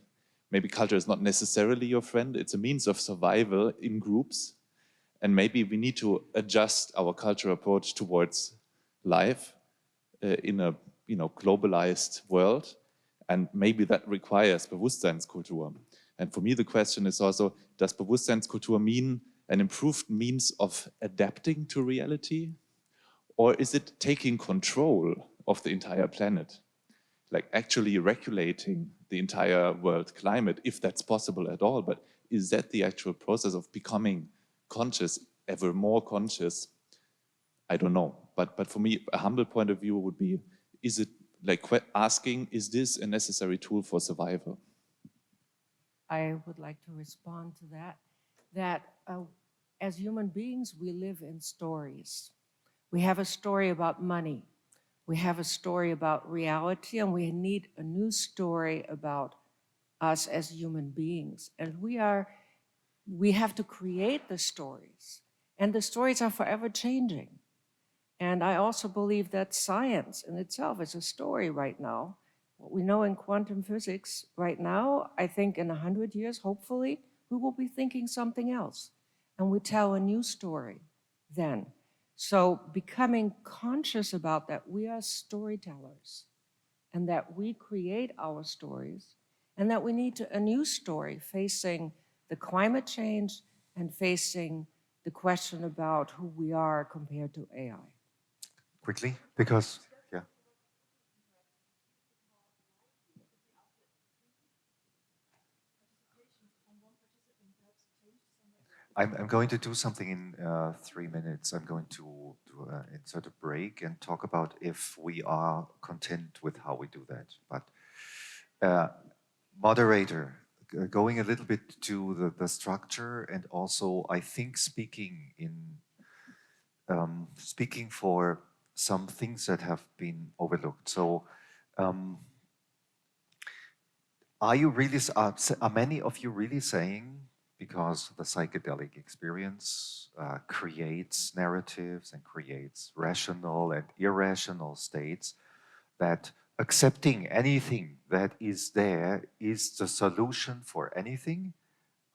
Maybe culture is not necessarily your friend. It's a means of survival in groups. And maybe we need to adjust our cultural approach towards life in a globalized world, and maybe that requires Bewusstseinskultur. And for me, the question is also, does Bewusstseinskultur mean an improved means of adapting to reality? Or is it taking control of the entire planet? Like actually regulating the entire world climate, if that's possible at all. But is that the actual process of becoming conscious, ever more conscious? I don't know. But for me, a humble point of view would be, is it like asking, is this a necessary tool for survival? I would like to respond to that. As human beings, we live in stories. We have a story about money. We have a story about reality, and we need a new story about us as human beings. And we have to create the stories, and the stories are forever changing. And I also believe that science in itself is a story right now. What we know in quantum physics right now, I think in 100 years, hopefully, we will be thinking something else. And we tell a new story then. So becoming conscious about that, we are storytellers, and that we create our stories, and that we need a new story facing the climate change and facing the question about who we are compared to AI. Quickly, because, yeah. I'm going to do something in 3 minutes. I'm going to insert a break and talk about if we are content with how we do that. But moderator, going a little bit to the structure, and also I think speaking for some things that have been overlooked. So are many of you really saying, because the psychedelic experience creates narratives and creates rational and irrational states, that accepting anything that is there is the solution for anything?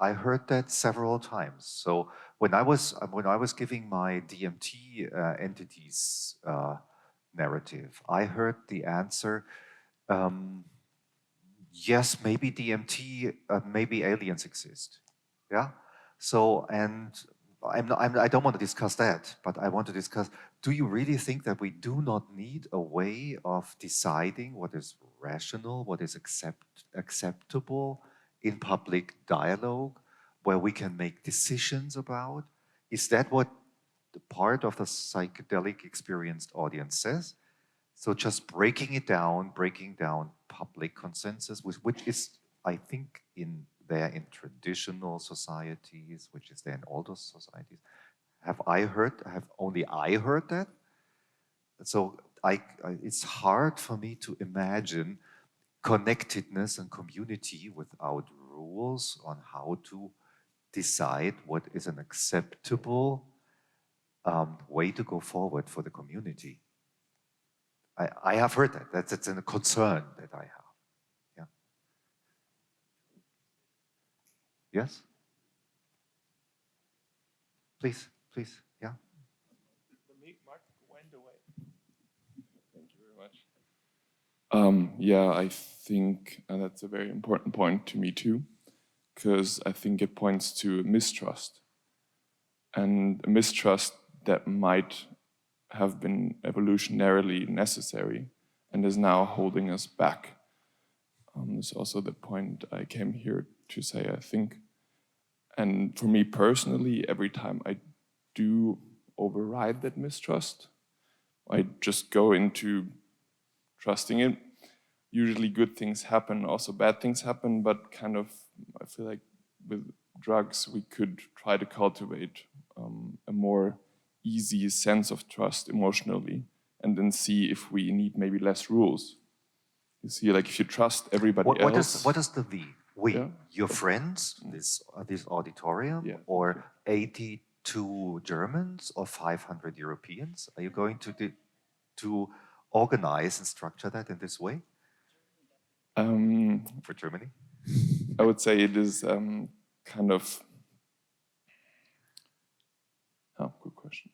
I heard that several times. So when I was giving my DMT entities narrative, I heard the answer, yes, maybe DMT, maybe aliens exist. Yeah. So, and I don't want to discuss that, but I want to discuss, do you really think that we do not need a way of deciding what is rational, what is acceptable in public dialogue, where we can make decisions about? Is that what the part of the psychedelic experienced audience says? So just breaking down public consensus, which is, I think, there in traditional societies, which is there in all those societies. Have only I heard that? So it's hard for me to imagine connectedness and community without rules on how to decide what is an acceptable way to go forward for the community. I have heard that. That's a concern that I have. Yeah. Yes? Please, yeah. The mic went away. Thank you very much. Yeah, I think that's a very important point to me too, because I think it points to mistrust, and a mistrust that might have been evolutionarily necessary and is now holding us back. This is also the point I came here to say, I think. And for me personally, every time I do override that mistrust, I just go into trusting it. Usually good things happen, also bad things happen, but kind of, I feel like with drugs, we could try to cultivate a more easy sense of trust emotionally, and then see if we need maybe less rules. You see, like if you trust everybody else. What is the we? We, yeah? Your friends, this auditorium, yeah. or 82 Germans or 500 Europeans? Are you going to organize and structure that in this way? For Germany? I would say it is kind of. Oh, good question.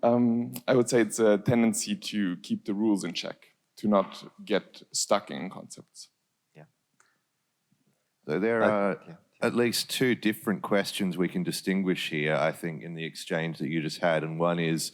I would say it's a tendency to keep the rules in check, to not get stuck in concepts. Yeah. So there are at least two different questions we can distinguish here, I think, in the exchange that you just had. And one is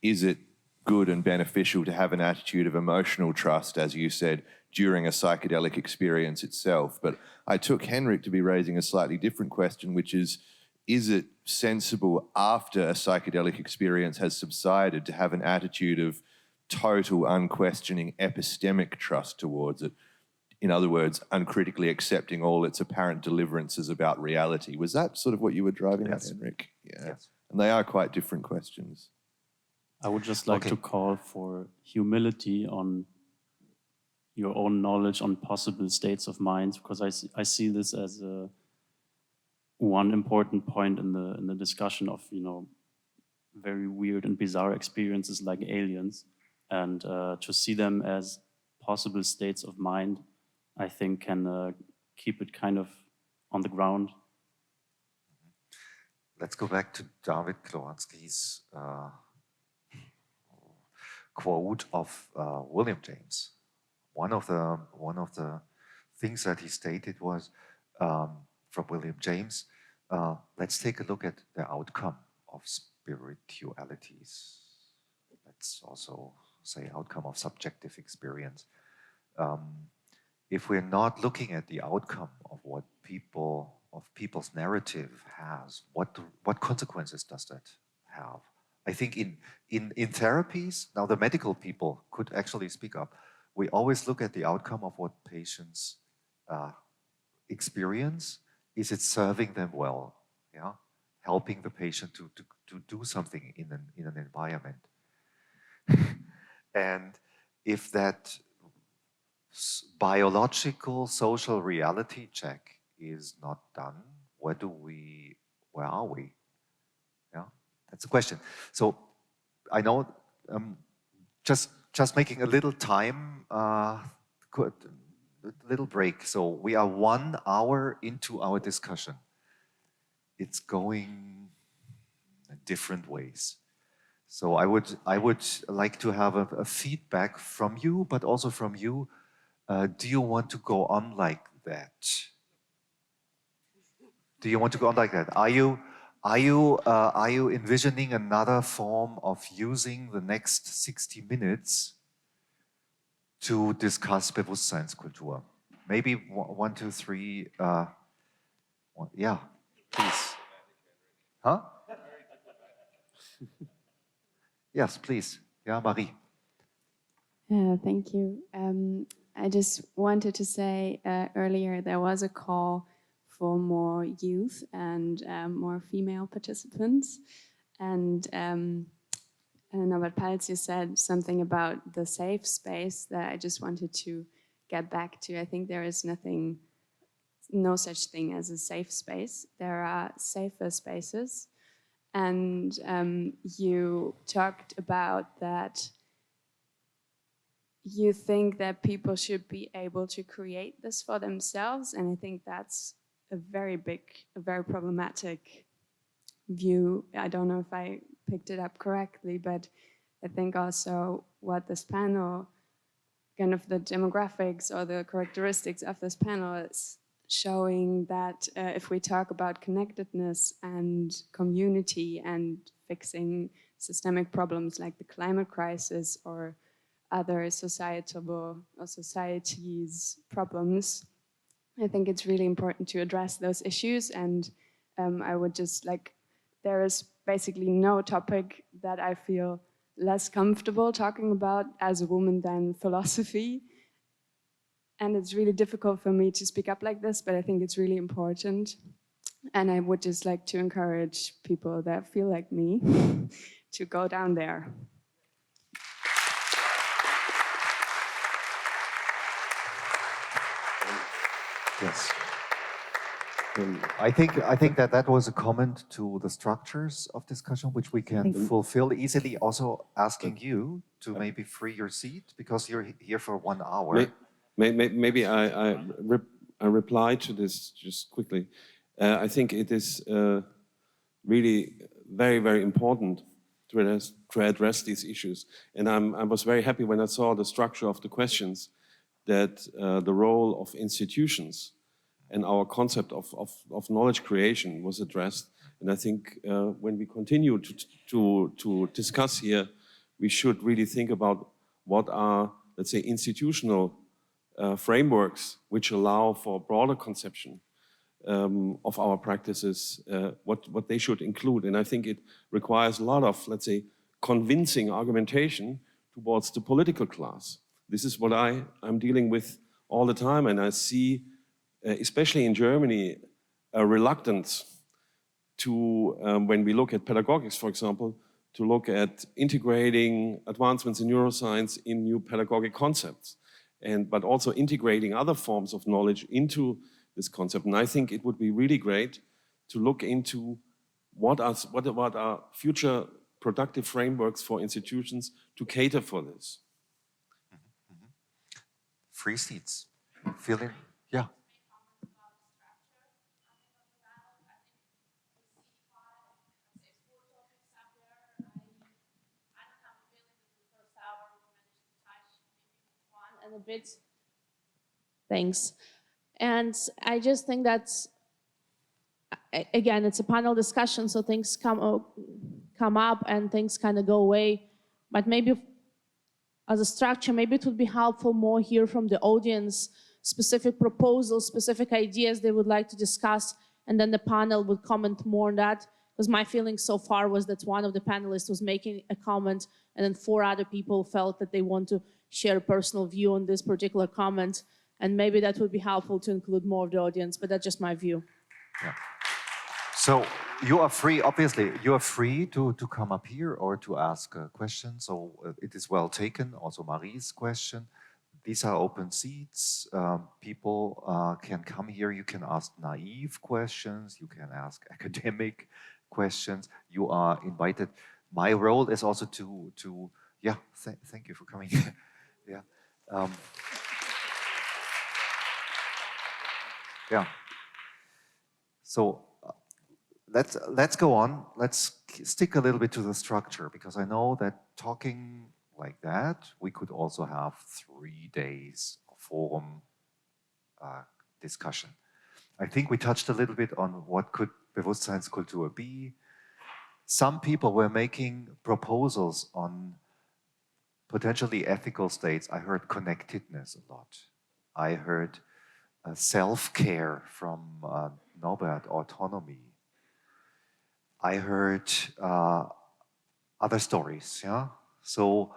it good and beneficial to have an attitude of emotional trust, as you said, during a psychedelic experience itself? But I took Henrik to be raising a slightly different question, which is it sensible after a psychedelic experience has subsided to have an attitude of total, unquestioning, epistemic trust towards it? In other words, uncritically accepting all its apparent deliverances about reality. Was that sort of what you were driving at, Henrik? Yeah. Yes. And they are quite different questions. I would just like to call for humility on your own knowledge on possible states of mind, because I see this as one important point in the discussion of, you know, very weird and bizarre experiences like aliens, and to see them as possible states of mind, I think can keep it kind of on the ground. Let's go back to David Klowansky's quote of William James. One of the things that he stated was from William James. Let's take a look at the outcome of spiritualities. Let's also say outcome of subjective experience. If we're not looking at the outcome of what people's narrative has, what consequences does that have? I think in therapies, now the medical people could actually speak up. We always look at the outcome of what patients experience. Is it serving them well? Yeah, helping the patient to do something in an environment. And if that biological social reality check is not done, where are we? Yeah, that's the question. So I know just making a little time, little break. So we are 1 hour into our discussion. It's going in different ways. So I would like to have a feedback from you, but also from you. Do you want to go on like that? Do you want to go on like that? Are you envisioning another form of using the next 60 minutes to discuss Bewusstseinskultur? Maybe 1, 2, 3. Yeah, please. Huh? Yes, please. Yeah, Marie. Thank you. I just wanted to say earlier there was a call for more youth and more female participants. And Norbert Palz, you said something about the safe space that I just wanted to get back to. I think there is no such thing as a safe space. There are safer spaces. And you talked about that you think that people should be able to create this for themselves. And I think that's a very problematic view. I don't know if I picked it up correctly, but I think also what this panel, kind of the demographics or the characteristics of this panel is showing that if we talk about connectedness and community and fixing systemic problems like the climate crisis or other society's problems, I think it's really important to address those issues. And I would just there is basically no topic that I feel less comfortable talking about as a woman than philosophy. And it's really difficult for me to speak up like this, but I think it's really important. And I would just like to encourage people that feel like me to go down there. Yes. I think that was a comment to the structures of discussion, which we can fulfill easily. Also asking you to maybe free your seat because you're here for 1 hour. Maybe I reply to this just quickly. I think it is really very, very important to address these issues. And I was very happy when I saw the structure of the questions, that the role of institutions and our concept of knowledge creation was addressed. And I think when we continue to discuss here, we should really think about what are, let's say, institutional frameworks which allow for broader conception of our practices, what they should include. And I think it requires a lot of, let's say, convincing argumentation towards the political class. This is what I'm dealing with all the time, and I see, especially in Germany, a reluctance to, when we look at pedagogics, for example, to look at integrating advancements in neuroscience in new pedagogic concepts, but also integrating other forms of knowledge into this concept. And I think it would be really great to look into what are future productive frameworks for institutions to cater for this. Free seats. Feeling, yeah. And a bit. Thanks. And I just think that's, again, it's a panel discussion, so things come up and things kind of go away. But maybe as a structure, maybe it would be helpful more hear from the audience, specific proposals, specific ideas they would like to discuss, and then the panel would comment more on that. Because my feeling so far was that one of the panelists was making a comment, and then 4 other people felt that they want to share a personal view on this particular comment. And maybe that would be helpful to include more of the audience, but that's just my view. Yeah. So you are free, obviously, you are free to come up here or to ask a question. So it is well taken, also Marie's question. These are open seats. People can come here. You can ask naive questions. You can ask academic questions. You are invited. My role is also to yeah, thank you for coming. Yeah. Yeah. So let's go on. Let's stick a little bit to the structure, because I know that talking like that, we could also have 3 days of forum discussion. I think we touched a little bit on what could Bewusstseinskultur be. Some people were making proposals on potentially ethical states. I heard connectedness a lot. I heard self-care from Norbert, autonomy. I heard other stories, yeah? So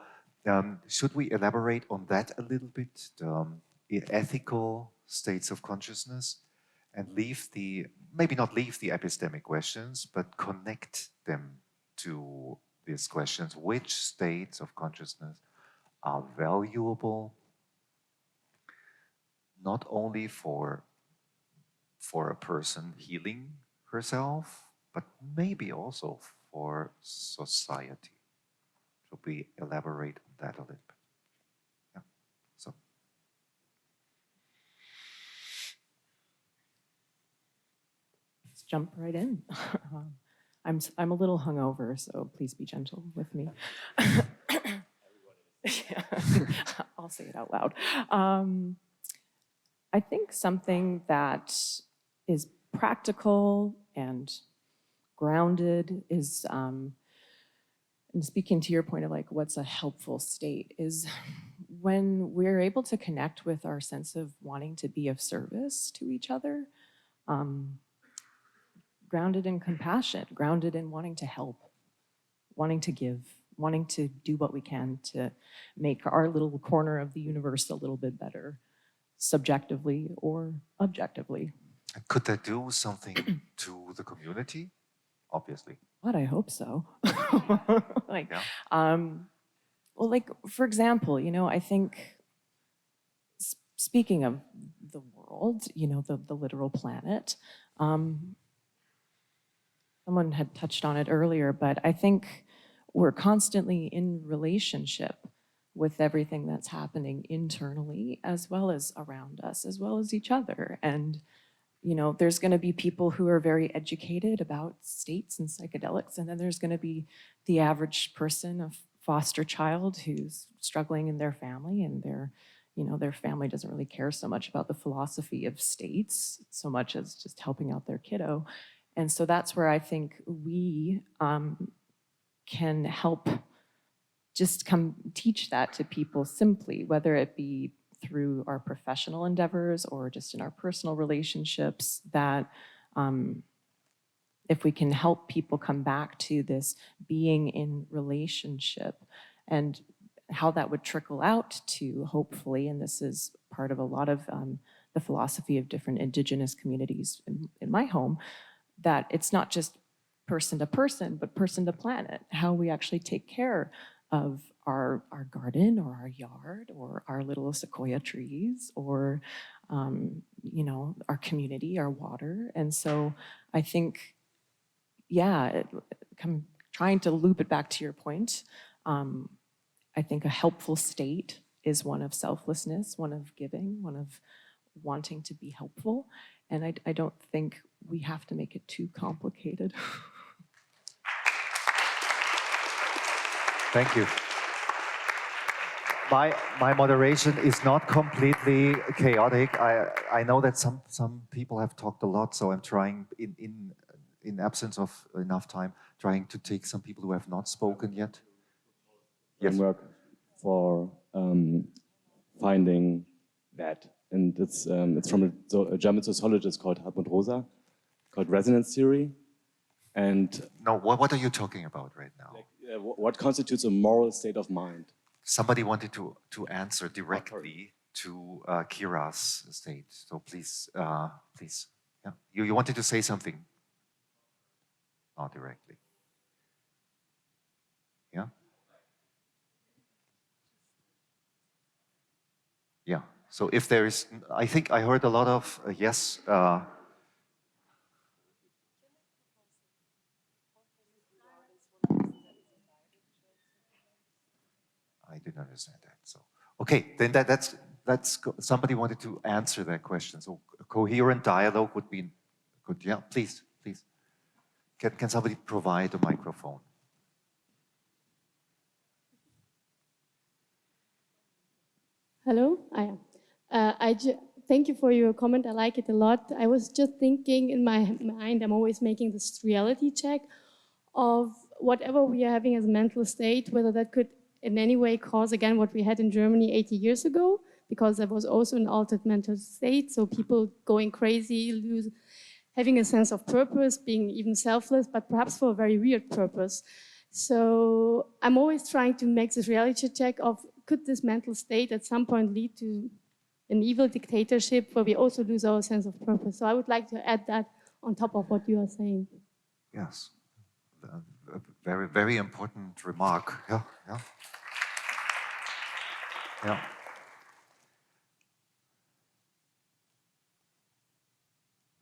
should we elaborate on that a little bit, the ethical states of consciousness, and maybe not leave the epistemic questions, but connect them to these questions. Which states of consciousness are valuable, not only for a person healing herself, but maybe also for society? Should we elaborate on that a little bit? Yeah. So. Let's jump right in. I'm a little hungover, so please be gentle with me. Yeah, I'll say it out loud. I think something that is practical and grounded is, and speaking to your point of like what's a helpful state, is when we're able to connect with our sense of wanting to be of service to each other, grounded in compassion, grounded in wanting to help, wanting to give, wanting to do what we can to make our little corner of the universe a little bit better, subjectively or objectively. Could that do something to the community? Obviously. God, I hope so. Like, yeah. Well, like, for example, you know, I think, speaking of the world, you know, the literal planet, someone had touched on it earlier, but I think we're constantly in relationship with everything that's happening internally, as well as around us, as well as each other. And, you know, there's going to be people who are very educated about states and psychedelics, and then there's going to be the average person, a foster child who's struggling in their family, and their family doesn't really care so much about the philosophy of states so much as just helping out their kiddo. And so that's where I think we can help just come teach that to people simply, whether it be through our professional endeavors or just in our personal relationships, that if we can help people come back to this being in relationship, and how that would trickle out to, hopefully, and this is part of a lot of the philosophy of different indigenous communities in my home, that it's not just person to person, but person to planet, how we actually take care of our garden or our yard or our little sequoia trees or, our community, our water. And so I think, trying to loop it back to your point, I think a helpful state is one of selflessness, one of giving, one of wanting to be helpful. And I don't think we have to make it too complicated. Thank you. My moderation is not completely chaotic. I know that some people have talked a lot, so I'm trying, in absence of enough time, trying to take some people who have not spoken yet. Yes. Framework for finding that, and it's from a German sociologist called Hartmut Rosa, called resonance theory. And no, what are you talking about right now? What constitutes a moral state of mind? Somebody wanted to answer directly to Kira's state, so please, please, yeah. You wanted to say something? Not directly. Yeah. Yeah. So if there is, I think I heard a lot of yes. I didn't understand that. So okay, then that's somebody wanted to answer that question. So a coherent dialogue would be good. Yeah, please. Can somebody provide a microphone? Hello, I am. Thank you for your comment. I like it a lot. I was just thinking in my mind, I'm always making this reality check of whatever we are having as a mental state, whether that could in any way cause, again, what we had in Germany 80 years ago, because there was also an altered mental state, so people going crazy, having a sense of purpose, being even selfless, but perhaps for a very weird purpose. So I'm always trying to make this reality check of, could this mental state at some point lead to an evil dictatorship where we also lose our sense of purpose? So I would like to add that on top of what you are saying. Yes, a very, very important remark. Yeah.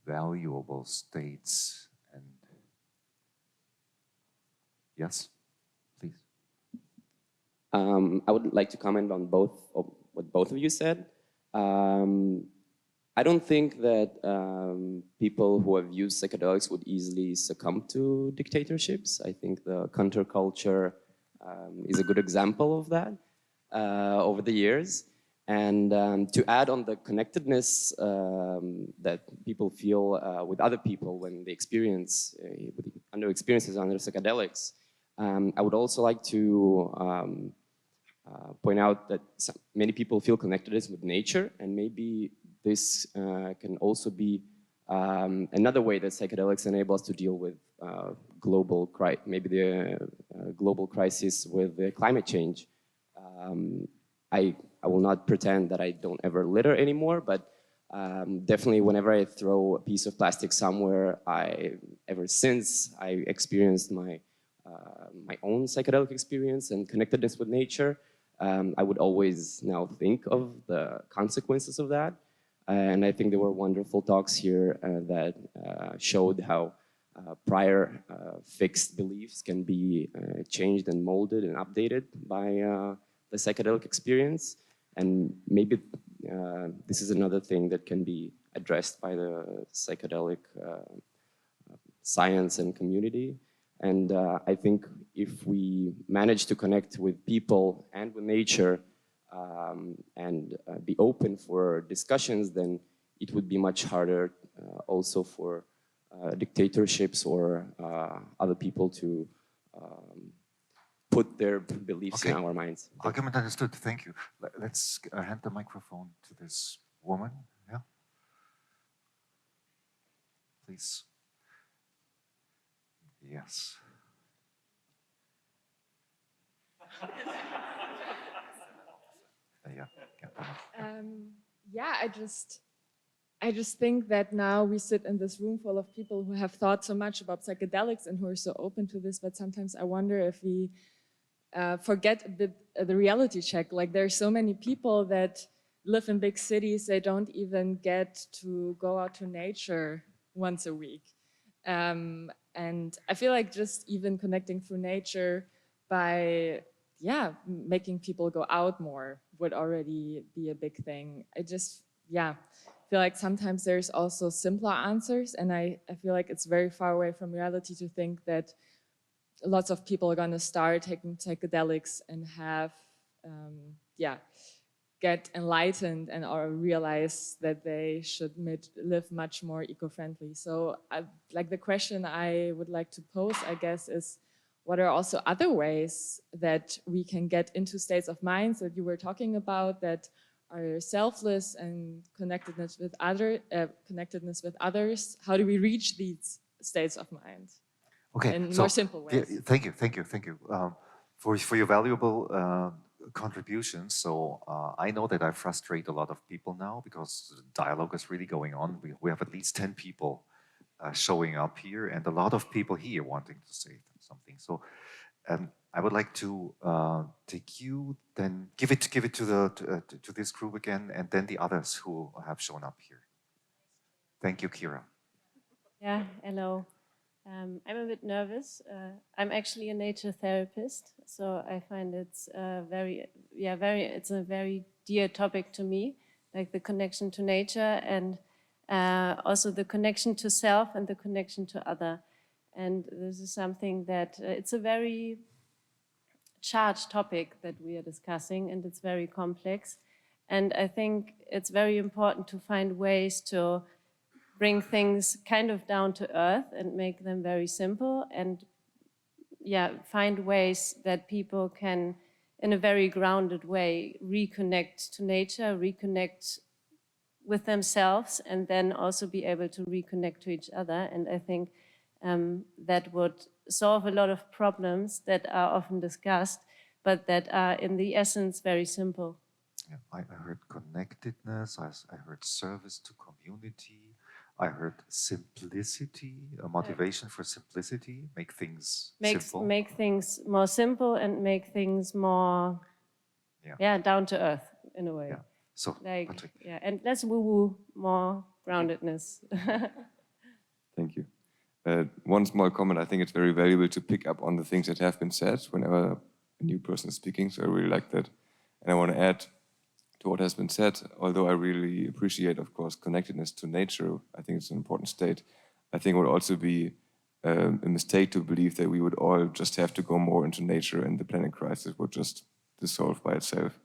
Valuable states and yes, please. I would like to comment on what both of you said. I don't think that people who have used psychedelics would easily succumb to dictatorships. I think the counterculture is a good example of that over the years. And to add on the connectedness that people feel with other people when they experiences under psychedelics, I would also like to point out that many people feel connected with nature, and maybe this can also be another way that psychedelics enable us to deal with global crisis with climate change. I will not pretend that I don't ever litter anymore, but definitely whenever I throw a piece of plastic somewhere, ever since I experienced my own psychedelic experience and connectedness with nature, I would always now think of the consequences of that. And I think there were wonderful talks here that showed how prior fixed beliefs can be changed and molded and updated by the psychedelic experience. And maybe this is another thing that can be addressed by the psychedelic science and community. And I think if we manage to connect with people and with nature and be open for discussions, then it would be much harder also for dictatorships or other people to put their beliefs in our minds. Argument understood. Thank you. Let's hand the microphone to this woman. Yeah. Please. Yes. Yeah, I just think that now we sit in this room full of people who have thought so much about psychedelics and who are so open to this, but sometimes I wonder if we forget a bit the reality check. Like there's so many people that live in big cities, they don't even get to go out to nature once a week. And I feel like just even connecting through nature by, yeah, making people go out more would already be a big thing. I just, yeah, feel like sometimes there's also simpler answers, and I feel like it's very far away from reality to think that lots of people are gonna start taking psychedelics and have, yeah, get enlightened and or realize that they should live much more eco-friendly. So like the question I would like to pose, I guess, is what are also other ways that we can get into states of minds that you were talking about that are selfless and connectedness with others? How do we reach these states of mind? Okay, in so, more simple ways? Yeah, thank you for your valuable contributions. So I know that I frustrate a lot of people now because the dialogue is really going on. We have at least 10 people showing up here, and a lot of people here wanting to say something. So I would like to take you, then give it to this group again, and then the others who have shown up here. Thank you, Kira. Yeah, hello. I'm a bit nervous. I'm actually a nature therapist, so I find it's it's a very dear topic to me, like the connection to nature and also the connection to self and the connection to other. And this is something that it's a very charged topic that we are discussing, and it's very complex. And I think it's very important to find ways to bring things kind of down to earth and make them very simple, and yeah, find ways that people can, in a very grounded way, reconnect to nature, reconnect with themselves, and then also be able to reconnect to each other. And I think that would solve a lot of problems that are often discussed, but that are in the essence very simple. Yeah, I heard connectedness, I heard service to community, I heard simplicity, a motivation for simplicity, make things simple. Make things more simple and make things more, down to earth in a way. Yeah. So, like, Patrick. yeah, and less woo-woo, more groundedness. Thank you. One small comment, I think it's very valuable to pick up on the things that have been said whenever a new person is speaking, so I really like that. And I want to add to what has been said, although I really appreciate, of course, connectedness to nature. I think it's an important state. I think it would also be a mistake to believe that we would all just have to go more into nature and the planet crisis would just dissolve by itself.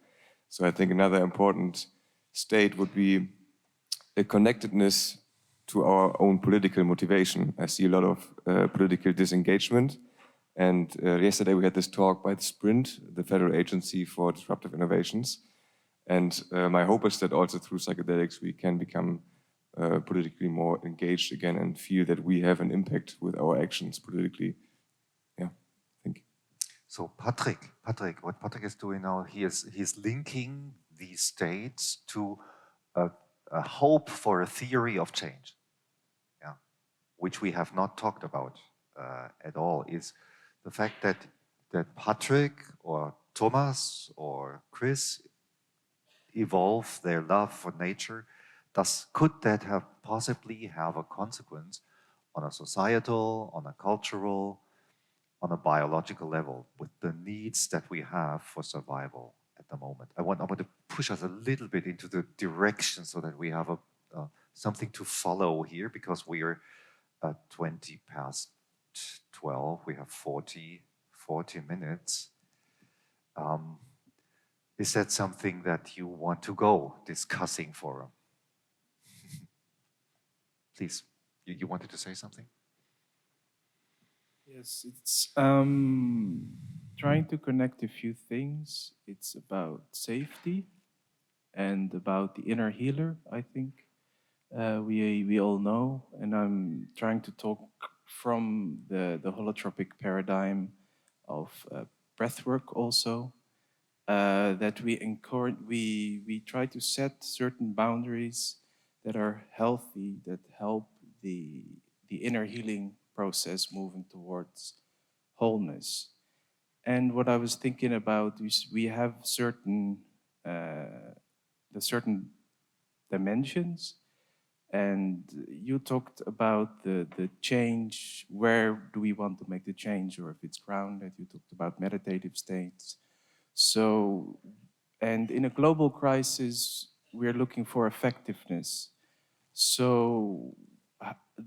So I think another important state would be a connectedness to our own political motivation. I see a lot of political disengagement. And yesterday we had this talk by the Sprint, the Federal Agency for Disruptive Innovations. And my hope is that also through psychedelics we can become politically more engaged again and feel that we have an impact with our actions politically. Yeah, thank you. So Patrick, what Patrick is doing now, he's linking these states to a hope for a theory of change, which we have not talked about at all, is the fact that Patrick or Thomas or Chris evolve their love for nature. Could that possibly have a consequence on a societal, on a cultural, on a biological level with the needs that we have for survival at the moment? I want to push us a little bit into the direction so that we have something to follow here, because we are 20 past 12. We have 40 minutes. Is that something that you want to go discussing forum? Please, you wanted to say something? Yes, it's trying to connect a few things. It's about safety and about the inner healer, I think. We all know, and I'm trying to talk from the holotropic paradigm of breathwork also, that we try to set certain boundaries that are healthy, that help the inner healing process moving towards wholeness. And what I was thinking about is we have certain dimensions, and you talked about the change. Where do we want to make the change, or if it's grounded? You talked about meditative states. So, and in a global crisis, we're looking for effectiveness. So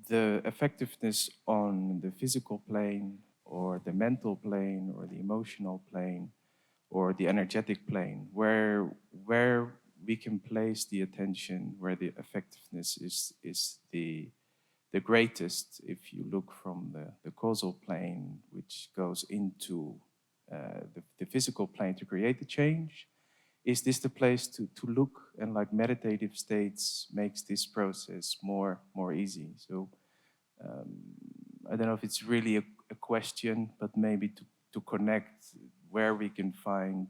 the effectiveness on the physical plane, or the mental plane, or the emotional plane, or the energetic plane, where we can place the attention, where the effectiveness is the greatest. If you look from the causal plane, which goes into the physical plane to create the change, is this the place to look? And like meditative states makes this process more easy. So I don't know if it's really a question, but maybe to connect where we can find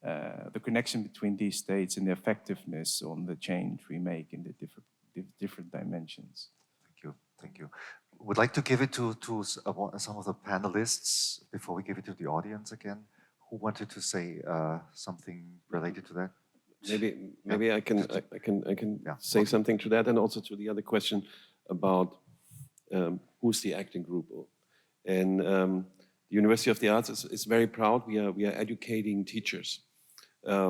the connection between these states and the effectiveness on the change we make in the different dimensions. Thank you. Would like to give it to some of the panelists before we give it to the audience again. Who wanted to say something related to that? Maybe I can say something to that, and also to the other question about who's the acting group. And the University of the Arts is very proud. We are educating teachers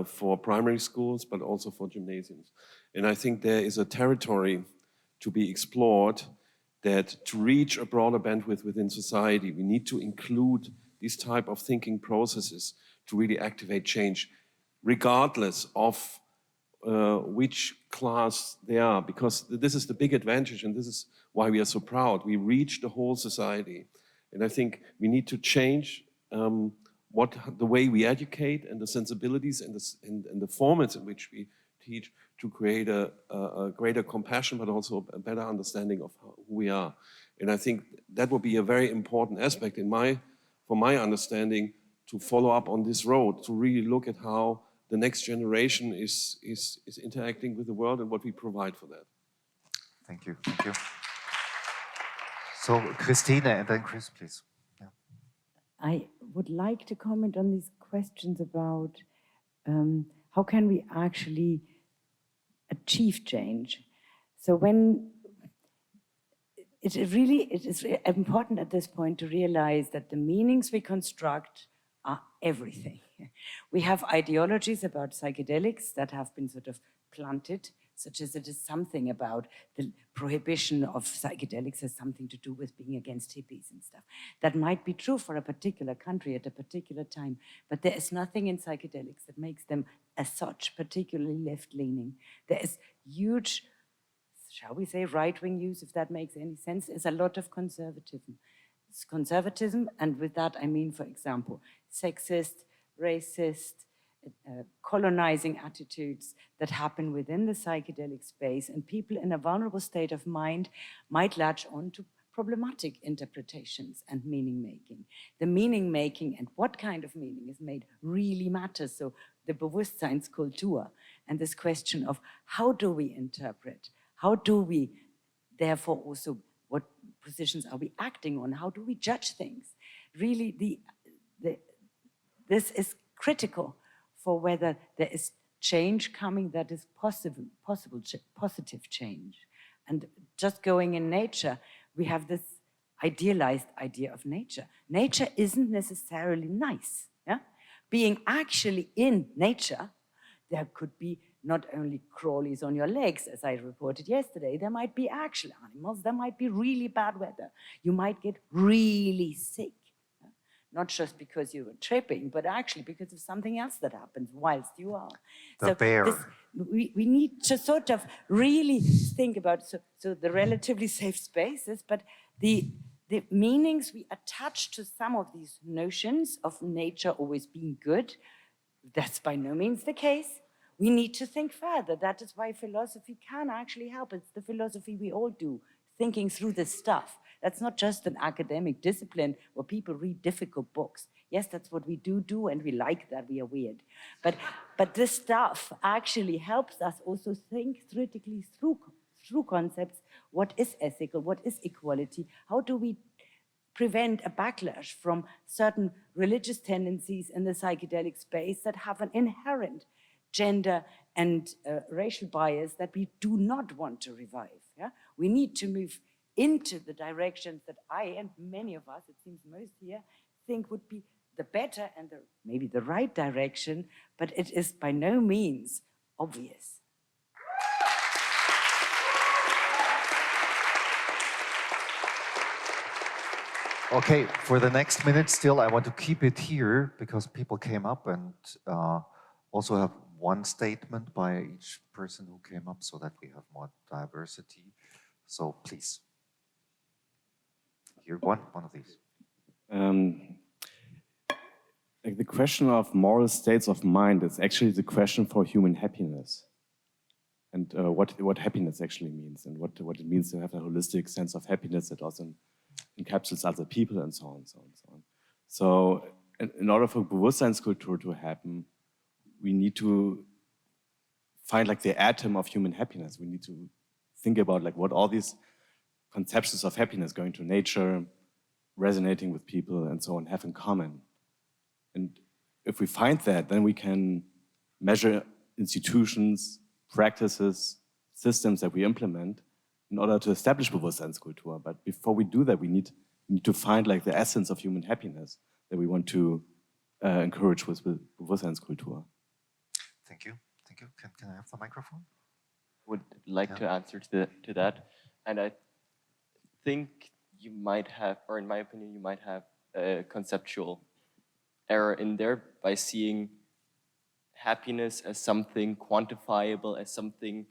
for primary schools, but also for gymnasiums. And I think there is a territory to be explored, that to reach a broader bandwidth within society, we need to include these type of thinking processes to really activate change, regardless of which class they are, because this is the big advantage, and this is why we are so proud. We reach the whole society. And I think we need to change the way we educate, and the sensibilities and the formats in which we teach, to create a greater compassion, but also a better understanding of who we are. And I think that will be a very important aspect for my understanding, to follow up on this road, to really look at how the next generation is interacting with the world and what we provide for that. Thank you. So Christine and then Chris, please. Yeah. I would like to comment on these questions about how can we actually achieve change. So when it is important at this point to realize that the meanings we construct are everything. We have ideologies about psychedelics that have been sort of planted, such as it is something about the prohibition of psychedelics has something to do with being against hippies and stuff. That might be true for a particular country at a particular time, but there is nothing in psychedelics that makes them as such particularly left-leaning. There is huge, shall we say, right-wing use, if that makes any sense. Is a lot of conservatism. It's conservatism, and with that I mean, for example, sexist, racist, colonizing attitudes that happen within the psychedelic space, and people in a vulnerable state of mind might latch on to problematic interpretations and meaning-making. The meaning-making and what kind of meaning is made really matters. So the Bewusstseinskultur and this question of how do we interpret, how do we therefore also, what positions are we acting on, how do we judge things? Really, this is critical for whether there is change coming that is positive change. And just going in nature, we have this idealized idea of nature. Nature isn't necessarily nice. Yeah? Being actually in nature, there could be not only crawlies on your legs, as I reported yesterday, there might be actual animals, there might be really bad weather. You might get really sick, not just because you were tripping, but actually because of something else that happens whilst you are. The bear. We need to sort of really think about so the relatively safe spaces, but the meanings we attach to some of these notions of nature always being good, that's by no means the case. We need to think further. That is why philosophy can actually help. It's the philosophy we all do, thinking through this stuff. That's not just an academic discipline where people read difficult books. Yes, that's what we do, and we like that, we are weird. But this stuff actually helps us also think critically through concepts. What is ethical? What is equality? How do we prevent a backlash from certain religious tendencies in the psychedelic space that have an inherent gender and racial bias that we do not want to revive? Yeah? We need to move into the directions that I and many of us, it seems most here, think would be the better and maybe the right direction, but it is by no means obvious. Okay, for the next minute still, I want to keep it here because people came up and also have one statement by each person who came up so that we have more diversity. So please. Here, one of these. Like the question of moral states of mind is actually the question for human happiness, and what happiness actually means, and what it means to have a holistic sense of happiness that also encapsulates other people, and so on, so on, so on. So, in order for Bewusstseinskultur to happen, we need to find like the atom of human happiness. We need to think about like what all these conceptions of happiness, going to nature, resonating with people, and so on, have in common. And if we find that, then we can measure institutions, practices, systems that we implement in order to establish Bewusstseinskultur. But before we do that, we need to find like the essence of human happiness that we want to encourage with Bewusstseinskultur. Thank you. Thank you. Can I have the microphone? Would like to answer to that. And I think you might have, or in my opinion, you might have a conceptual error in there by seeing happiness as something quantifiable, as something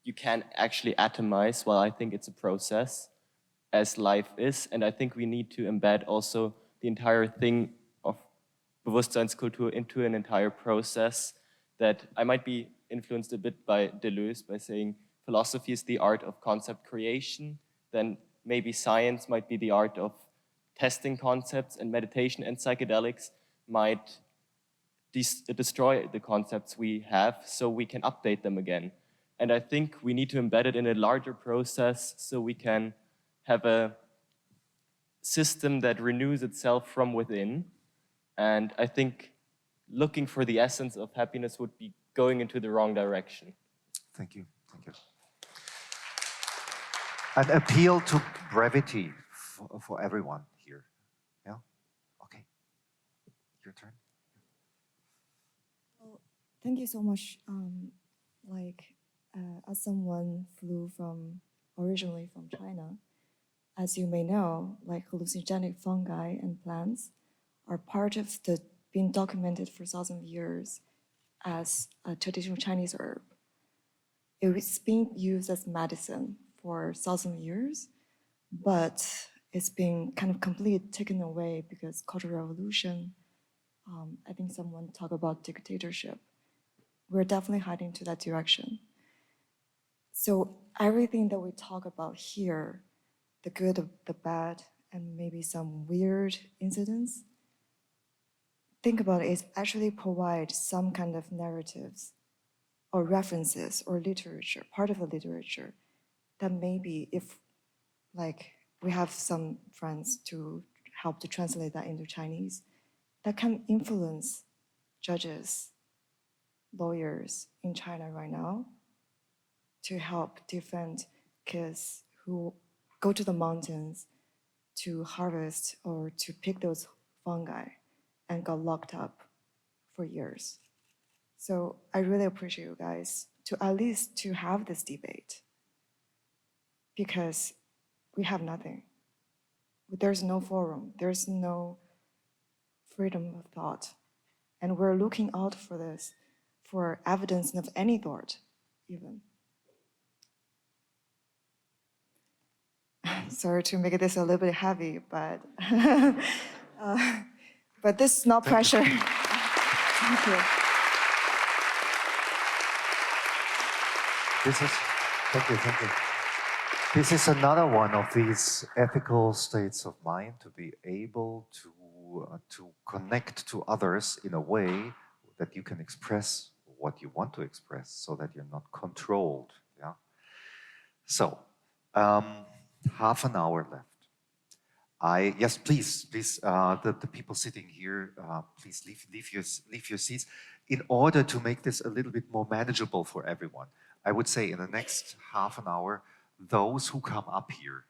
you can actually atomize, while I think it's a process, as life is. And I think we need to embed also the entire thing of Bewusstseinskultur into an entire process that I might be influenced a bit by Deleuze by saying philosophy is the art of concept creation, then maybe science might be the art of testing concepts, and meditation and psychedelics might destroy the concepts we have so we can update them again. And I think we need to embed it in a larger process so we can have a system that renews itself from within. And I think looking for the essence of happiness would be going into the wrong direction. Thank you. Thank you. An appeal to brevity for everyone here. Yeah? Okay. Your turn. Well, thank you so much. As someone flew originally from China, as you may know, like hallucinogenic fungi and plants are part of been documented for thousands of years as a traditional Chinese herb. It's been used as medicine for thousands of years, but it's been kind of completely taken away because Cultural Revolution, I think someone talked about dictatorship. We're definitely heading to that direction. So everything that we talk about here, the good, the bad, and maybe some weird incidents, think about it, it actually provides some kind of narratives or references or literature, part of the literature, that maybe if we have some friends to help to translate that into Chinese, that can influence judges, lawyers in China right now to help defend kids who go to the mountains to harvest or to pick those fungi and got locked up for years. So I really appreciate you guys to at least to have this debate, because we have nothing. There's no forum, there's no freedom of thought. And we're looking out for this, for evidence of any sort, even. Sorry to make this a little bit heavy, but but this is not pressure. Thank you. Thank you. This is another one of these ethical states of mind, to be able to connect to others in a way that you can express what you want to express, so that you're not controlled. Yeah. So, half an hour left. Yes, please, the people sitting here, please leave your seats in order to make this a little bit more manageable for everyone. I would say in the next half an hour, those who come up here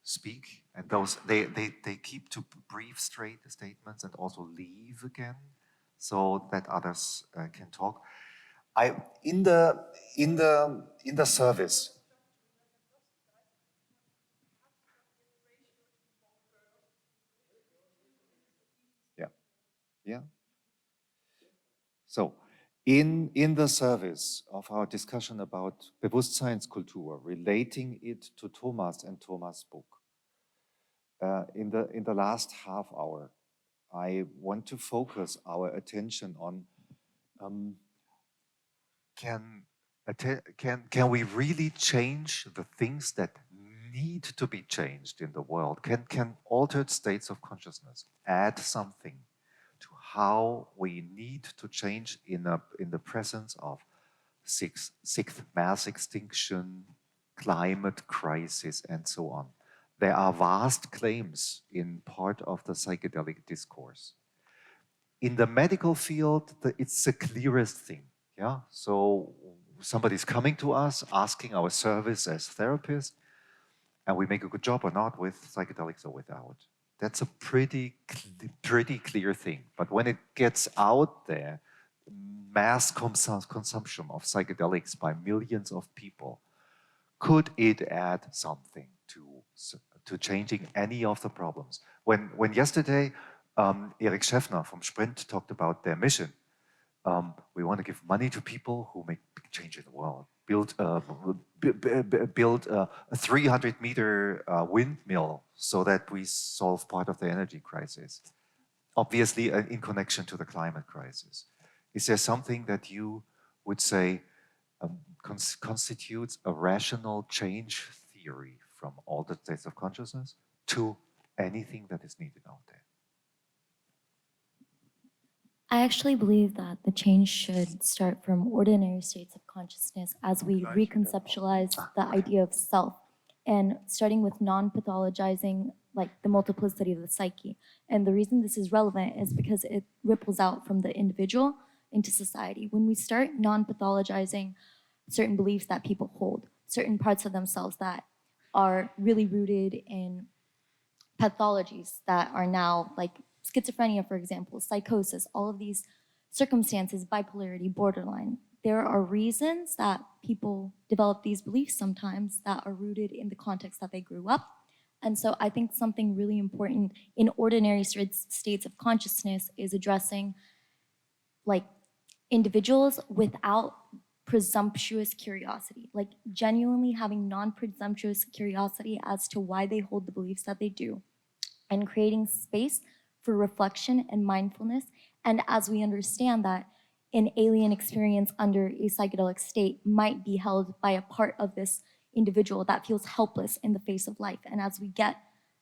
speak, and those they keep to brief statements and also leave again, so that others can talk. In the service. Yeah. So, in the service of our discussion about Bewusstseinskultur, relating it to Thomas and Thomas' book, in the last half hour, I want to focus our attention on can we really change the things that need to be changed in the world? Can altered states of consciousness add something to how we need to change in the presence of sixth mass extinction, climate crisis, and so on? There are vast claims in part of the psychedelic discourse. In the medical field, it's the clearest thing. Yeah, so somebody's coming to us asking our service as therapists, and we make a good job or not with psychedelics or without. That's a pretty clear thing. But when it gets out there, mass consumption of psychedelics by millions of people, could it add something to changing any of the problems? When yesterday Erik Schäffner from Sprint talked about their mission, we want to give money to people who make big change in the world. Build a 300-meter windmill so that we solve part of the energy crisis. Obviously, in connection to the climate crisis. Is there something that you would say constitutes a rational change theory from all the states of consciousness to anything that is needed out there? I actually believe that the change should start from ordinary states of consciousness as we reconceptualize the idea of self, and starting with non-pathologizing like the multiplicity of the psyche. And the reason this is relevant is because it ripples out from the individual into society. When we start non-pathologizing certain beliefs that people hold, certain parts of themselves that are really rooted in pathologies that are now like schizophrenia, for example, psychosis, all of these circumstances, bipolarity, borderline. There are reasons that people develop these beliefs sometimes that are rooted in the context that they grew up. And so I think something really important in ordinary states of consciousness is addressing like individuals without presumptuous curiosity, like genuinely having non-presumptuous curiosity as to why they hold the beliefs that they do, and creating space for reflection and mindfulness. And as we understand that an alien experience under a psychedelic state might be held by a part of this individual that feels helpless in the face of life. And as we get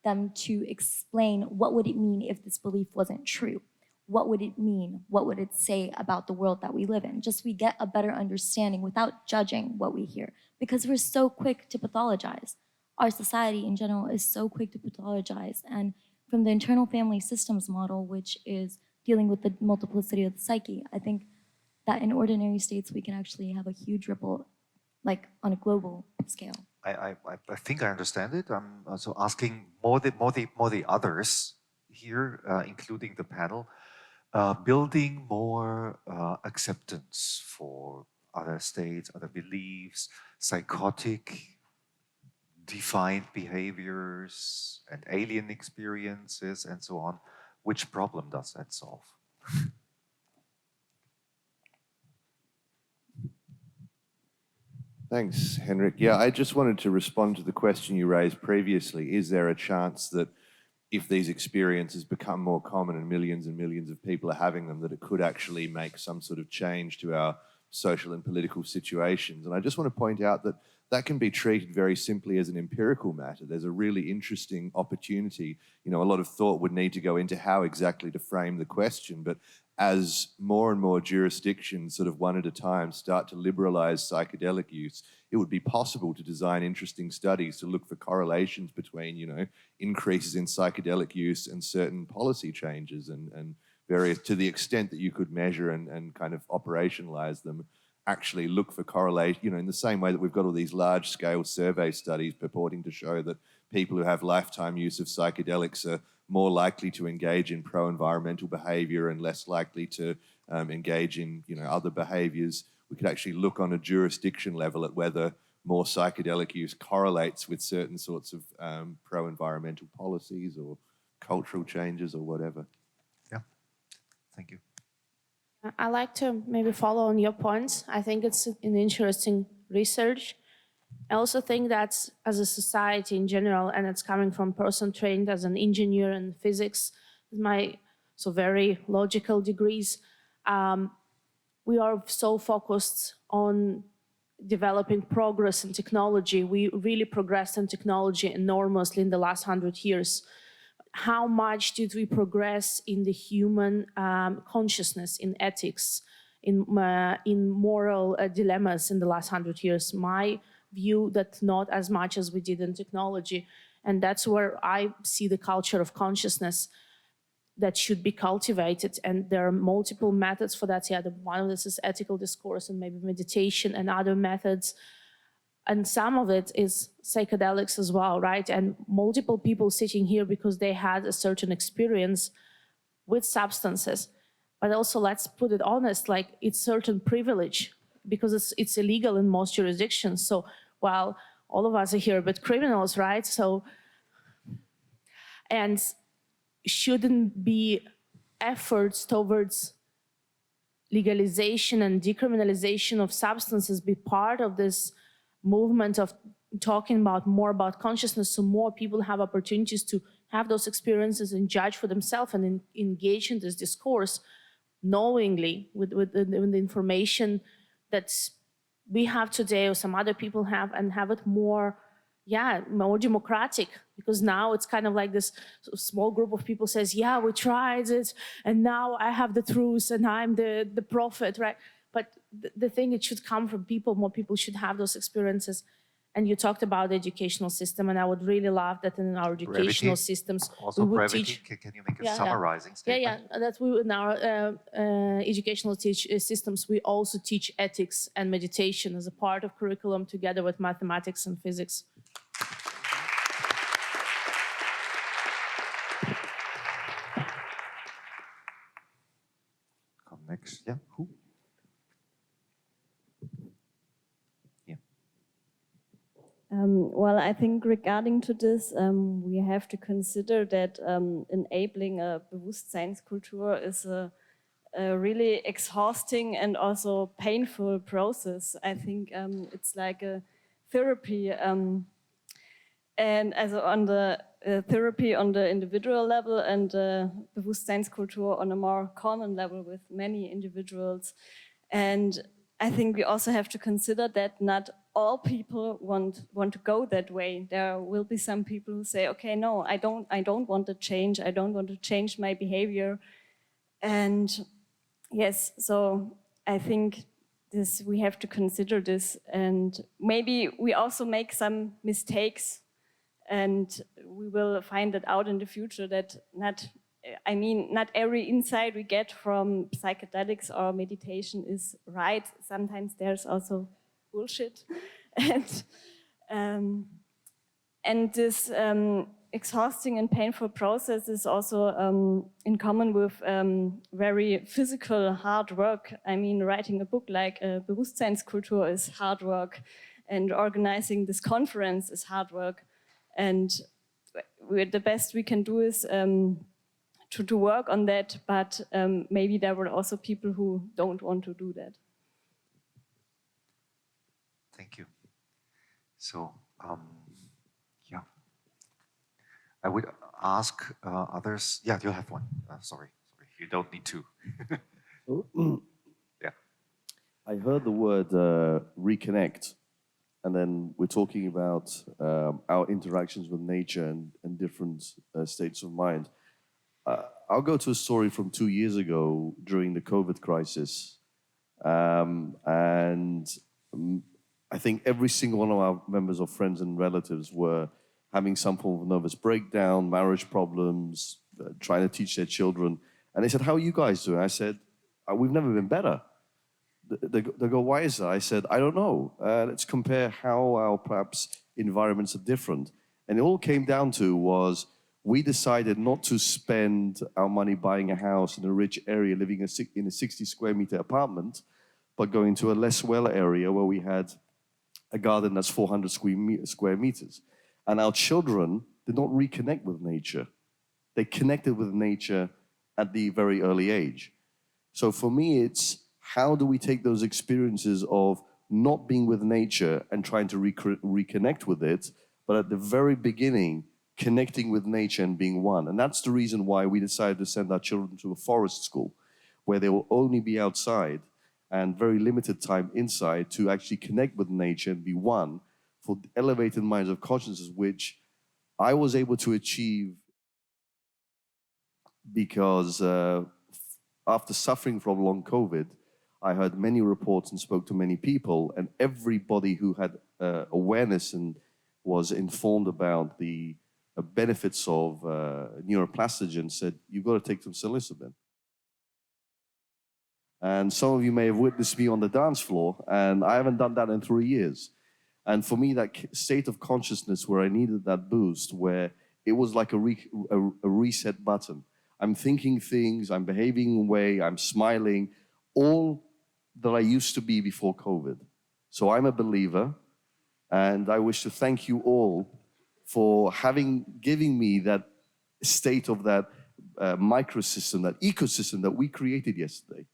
them to explain what would it mean if this belief wasn't true? What would it mean? What would it say about the world that we live in? Just we get a better understanding without judging what we hear, because we're so quick to pathologize. Our society in general is so quick to pathologize. And from the internal family systems model, which is dealing with the multiplicity of the psyche, I think that in ordinary states, we can actually have a huge ripple, like on a global scale. I think I understand it. I'm also asking more the others here, including the panel, building more acceptance for other states, other beliefs, psychotic defined behaviors and alien experiences and so on. Which problem does that solve? Thanks, Henrik. Yeah, I just wanted to respond to the question you raised previously. Is there a chance that if these experiences become more common and millions of people are having them, that it could actually make some sort of change to our social and political situations? And I just want to point out that that can be treated very simply as an empirical matter. There's a really interesting opportunity. You know, a lot of thought would need to go into how exactly to frame the question, but as more and more jurisdictions sort of one at a time start to liberalize psychedelic use, it would be possible to design interesting studies to look for correlations between, you know, increases in psychedelic use and certain policy changes and various, to the extent that you could measure and kind of operationalize them, actually look for correlation, you know, in the same way that we've got all these large scale survey studies purporting to show that people who have lifetime use of psychedelics are more likely to engage in pro-environmental behavior and less likely to engage in, you know, other behaviors. We could actually look on a jurisdiction level at whether more psychedelic use correlates with certain sorts of pro-environmental policies or cultural changes or whatever. Yeah, thank you. I like to maybe follow on your points. I think it's an interesting research. I also think that as a society in general, and it's coming from a person trained as an engineer in physics, so very logical degrees, we are so focused on developing progress in technology. We really progressed in technology enormously in the last 100 years. How much did we progress in the human consciousness, in ethics, in moral dilemmas in the last 100 years? My view that not as much as we did in technology. And that's where I see the culture of consciousness that should be cultivated. And there are multiple methods for that. Yeah, one of this is ethical discourse and maybe meditation and other methods. And some of it is psychedelics as well, right? And multiple people sitting here because they had a certain experience with substances. But also, let's put it honest, like it's certain privilege because it's illegal in most jurisdictions. So while all of us are here, but criminals, right? So, and shouldn't be efforts towards legalization and decriminalization of substances be part of this movement of talking about more about consciousness, so more people have opportunities to have those experiences and judge for themselves and engage in this discourse knowingly with the information that we have today or some other people have, and have it more, more democratic, because now it's kind of like this small group of people says, yeah, we tried it and now I have the truth and I'm the prophet, right? But the thing, it should come from people, more people should have those experiences. And you talked about the educational system, and I would really love that in our educational systems, also we would brevity. teach. Can you make a summarizing statement? That we in our educational systems, we also teach ethics and meditation as a part of curriculum together with mathematics and physics. Come next, yeah, who? Well, I think regarding to this, we have to consider that enabling a Bewusstseinskultur is a really exhausting and also painful process. I think it's like a therapy, and also on the therapy on the individual level and Bewusstseinskultur on a more common level with many individuals. And I think we also have to consider that not all people want to go that way. There will be some people who say, okay, no, I don't want to change. I don't want to change my behavior. And yes, so I think we have to consider this, and maybe we also make some mistakes, and we will find it out in the future that not every insight we get from psychedelics or meditation is right. Sometimes there's also bullshit. And this exhausting and painful process is also in common with very physical hard work. I mean, writing a book like Bewusstseinskultur is hard work, and organizing this conference is hard work. And the best we can do is to work on that, but maybe there were also people who don't want to do that. Thank you. So, yeah. I would ask others. Yeah, you have one. Sorry, you don't need two. Yeah. I heard the word reconnect, and then we're talking about our interactions with nature and different states of mind. I'll go to a story from 2 years ago during the COVID crisis. I think every single one of our members or friends and relatives were having some form of nervous breakdown, marriage problems, trying to teach their children. And they said, "How are you guys doing?" I said, "We've never been better." They go, "Why is that?" I said, "I don't know. Let's compare how our perhaps environments are different." And it all came down to was we decided not to spend our money buying a house in a rich area, living in a 60 square meter apartment, but going to a less well area where we had a garden that's 400 square meters. And our children did not reconnect with nature. They connected with nature at the very early age. So for me, it's how do we take those experiences of not being with nature and trying to reconnect with it, but at the very beginning, connecting with nature and being one. And that's the reason why we decided to send our children to a forest school, where they will only be outside and very limited time inside to actually connect with nature and be one for elevated minds of consciousness, which I was able to achieve because after suffering from long COVID, I heard many reports and spoke to many people, and everybody who had awareness and was informed about the benefits of neuroplastogen said, "You've got to take some psilocybin." And some of you may have witnessed me on the dance floor, and I haven't done that in 3 years. And for me, that state of consciousness where I needed that boost, where it was like a reset button. I'm thinking things, I'm behaving in a way, I'm smiling, all that I used to be before COVID. So I'm a believer, and I wish to thank you all for giving me that state of that microsystem, that ecosystem that we created yesterday.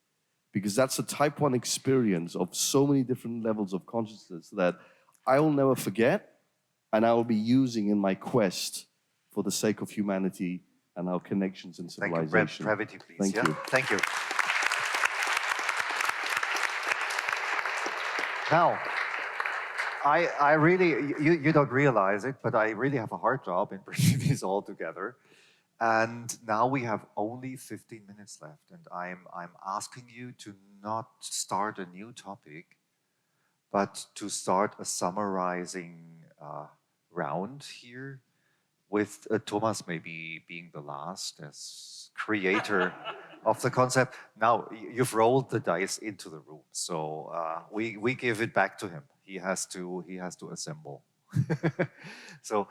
Because that's a type 1 experience of so many different levels of consciousness that I will never forget, and I will be using in my quest for the sake of humanity and our connections and civilization. Thank you. Brevity, please. Thank you. Thank you. Now, I really, you don't realize it, but I really have a hard job in bringing these all together. And now we have only 15 minutes left, and I'm asking you to not start a new topic, but to start a summarizing round here, with Thomas maybe being the last as creator of the concept. Now, you've rolled the dice into the room, so we give it back to him. He has to assemble. So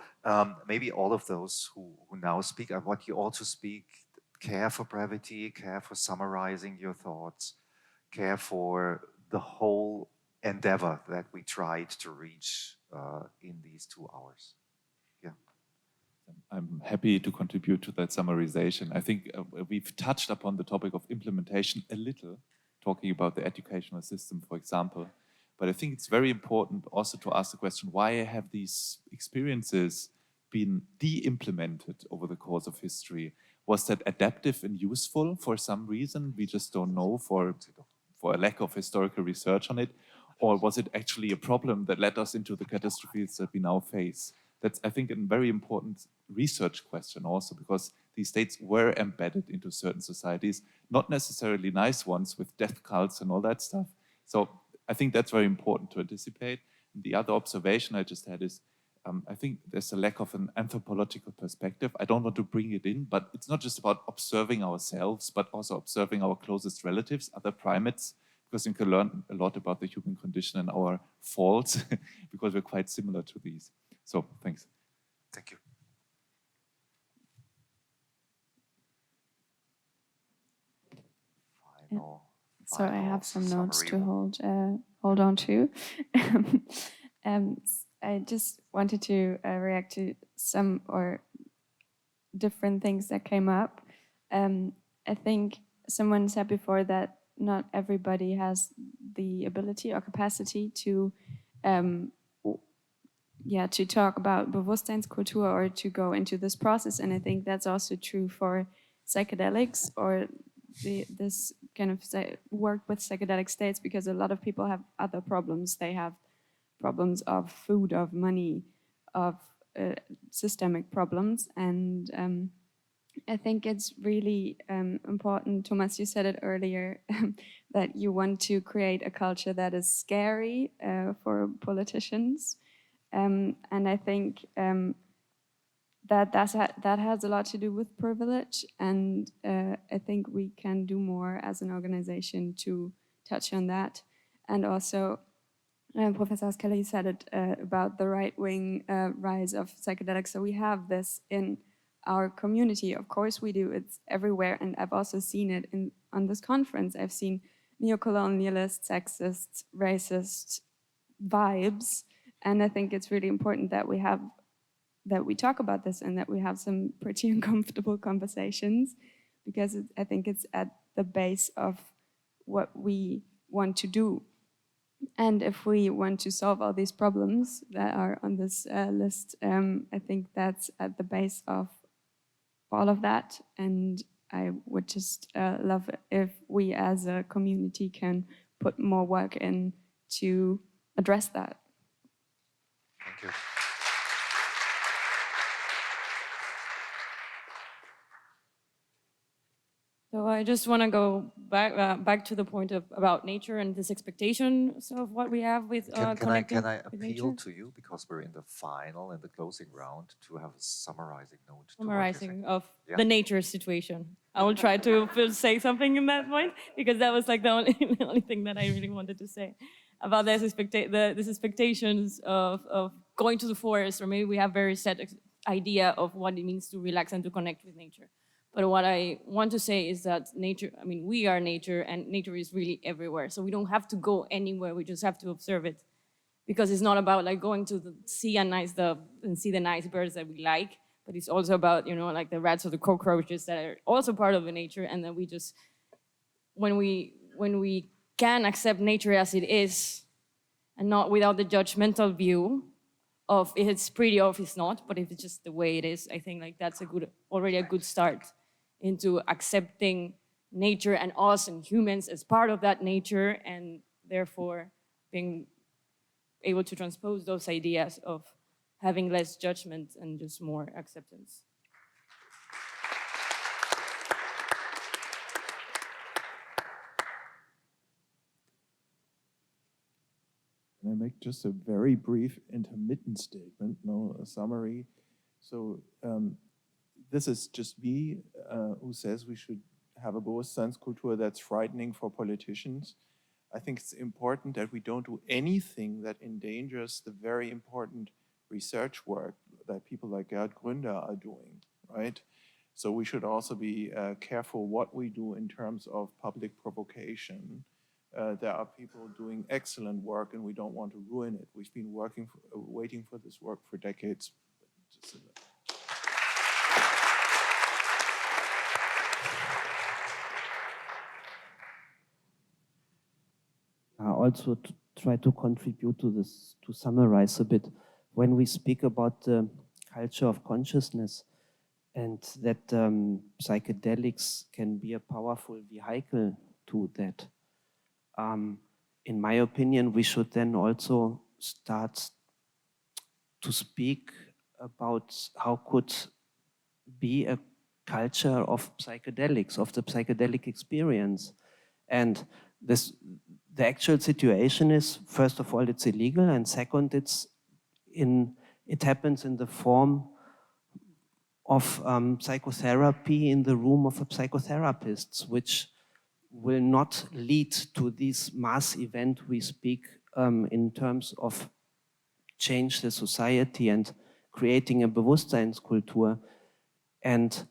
maybe all of those who now speak, I want you all to speak, care for brevity, care for summarizing your thoughts, care for the whole endeavor that we tried to reach in these 2 hours. Yeah. I'm happy to contribute to that summarization. I think we've touched upon the topic of implementation a little, talking about the educational system, for example. But I think it's very important also to ask the question, why have these experiences been de-implemented over the course of history? Was that adaptive and useful for some reason? We just don't know for a lack of historical research on it. Or was it actually a problem that led us into the catastrophes that we now face? That's, I think, a very important research question also, because these states were embedded into certain societies, not necessarily nice ones with death cults and all that stuff. So I think that's very important to anticipate. And the other observation I just had is, I think there's a lack of an anthropological perspective. I don't want to bring it in, but it's not just about observing ourselves, but also observing our closest relatives, other primates, because you can learn a lot about the human condition and our faults, because we're quite similar to these. So, thanks. Thank you. final. So I have some notes to summary. hold on to. I just wanted to react to some or different things that came up. I think someone said before that not everybody has the ability or capacity to to talk about Bewusstseinskultur or to go into this process. And I think that's also true for psychedelics or this kind of work with psychedelic states, because a lot of people have other problems. They have problems of food, of money, of systemic problems. And I think it's really important, Thomas, you said it earlier, that you want to create a culture that is scary for politicians. And I think that has a lot to do with privilege, and I think we can do more as an organization to touch on that. And also, Professor Hauskeller, you said it about the right-wing rise of psychedelics. So we have this in our community. Of course we do. It's everywhere, and I've also seen it on this conference. I've seen neo-colonialist, sexist, racist vibes. And I think it's really important that we talk about this and that we have some pretty uncomfortable conversations, because I think it's at the base of what we want to do. And if we want to solve all these problems that are on this list, I think that's at the base of all of that. And I would just love if we as a community can put more work in to address that. Thank you. So I just want to go back to the point about nature and this expectation of what we have with connecting. Can I with appeal nature? to you, because we're in the final and the closing round, to have a summarizing note? to what you're Summarizing saying? of Yeah. the nature situation. I will try to say something in that point, because that was like the only thing that I really wanted to say about these expectations of going to the forest, or maybe we have very set idea of what it means to relax and to connect with nature. But what I want to say is that nature, I mean, we are nature, and nature is really everywhere. So we don't have to go anywhere, we just have to observe it. Because it's not about like going to the sea and see the nice birds that we like, but it's also about, you know, like the rats or the cockroaches that are also part of the nature, and then we just, when we can accept nature as it is, and not without the judgmental view of if it's pretty or if it's not, but if it's just the way it is, I think like that's already a good start into accepting nature and us and humans as part of that nature, and therefore being able to transpose those ideas of having less judgment and just more acceptance. Can I make just a very brief intermittent statement, a summary? So this is just me who says we should have a Bewusstseinskultur that's frightening for politicians. I think it's important that we don't do anything that endangers the very important research work that people like Gerd Gründer are doing, right? So we should also be careful what we do in terms of public provocation. There are people doing excellent work, and we don't want to ruin it. We've been waiting for this work for decades. Also to try to contribute to this, to summarize a bit. When we speak about the culture of consciousness and that psychedelics can be a powerful vehicle to that, in my opinion, we should then also start to speak about how could be a culture of psychedelics, of the psychedelic experience. And the actual situation is, first of all, it's illegal, and second, it happens in the form of psychotherapy in the room of a psychotherapist, which will not lead to this mass event we speak in terms of change the society and creating a Bewusstseinskultur. And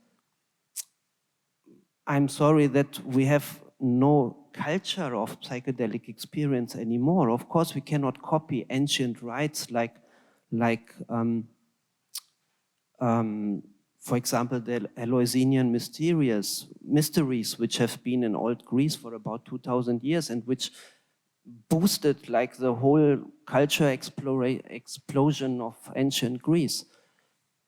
I'm sorry that we have no culture of psychedelic experience anymore. Of course, we cannot copy ancient rites like for example, the Eleusinian mysteries, which have been in old Greece for about 2,000 years and which boosted like the whole culture explosion of ancient Greece.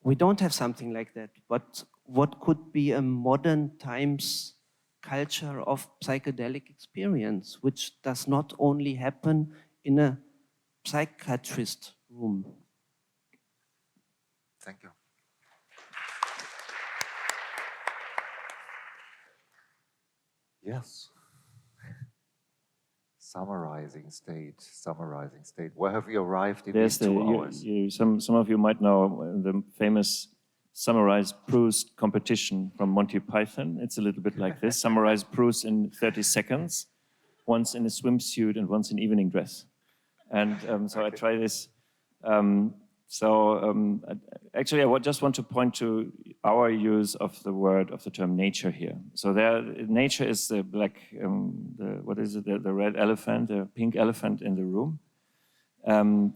We don't have something like that, but what could be a modern times culture of psychedelic experience, which does not only happen in a psychiatrist room? Thank you. Yes. Summarizing state. Where have you arrived in these 2 hours? Some of you might know the famous Summarize Proust competition from Monty Python. It's a little bit like this. Summarize Proust in 30 seconds, once in a swimsuit and once in evening dress. And so I try this. Actually, I just want to point to our use of the term nature here. So nature is the black, what is it, the red elephant, the pink elephant in the room,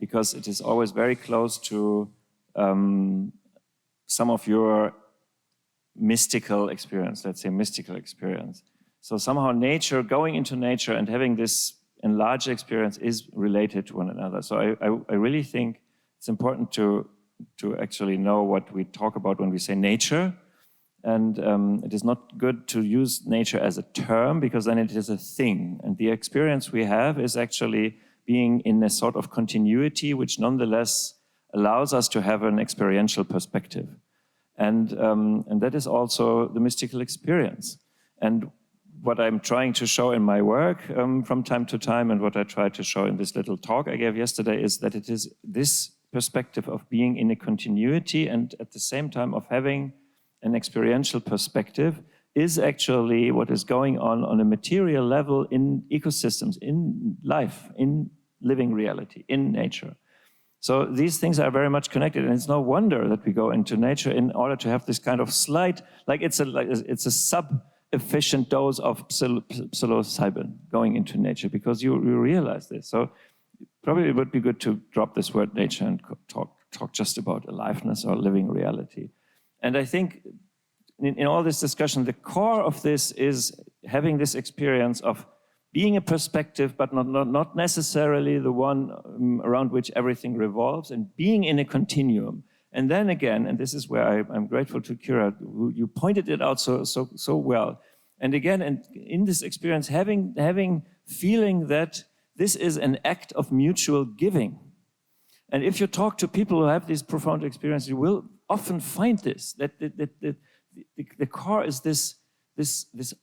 because it is always very close to some of your mystical experience, let's say mystical experience. So somehow nature, going into nature and having this enlarged experience is related to one another. So I really think it's important to actually know what we talk about when we say nature. And it is not good to use nature as a term, because then it is a thing. And the experience we have is actually being in a sort of continuity, which nonetheless allows us to have an experiential perspective. And that is also the mystical experience. And what I'm trying to show in my work from time to time, and what I tried to show in this little talk I gave yesterday, is that it is this perspective of being in a continuity and at the same time of having an experiential perspective is actually what is going on a material level in ecosystems, in life, in living reality, in nature. So these things are very much connected, and it's no wonder that we go into nature in order to have this kind of slight, it's a sub-efficient dose of psilocybin going into nature, because you realize this. So probably it would be good to drop this word nature and talk just about aliveness or living reality. And I think in all this discussion, the core of this is having this experience of being a perspective, but not necessarily the one around which everything revolves, and being in a continuum. And then again, and this is where I'm grateful to Kira, who you pointed it out so well. And again, in this experience, feeling that this is an act of mutual giving. And if you talk to people who have these profound experiences, you will often find this, that the core is this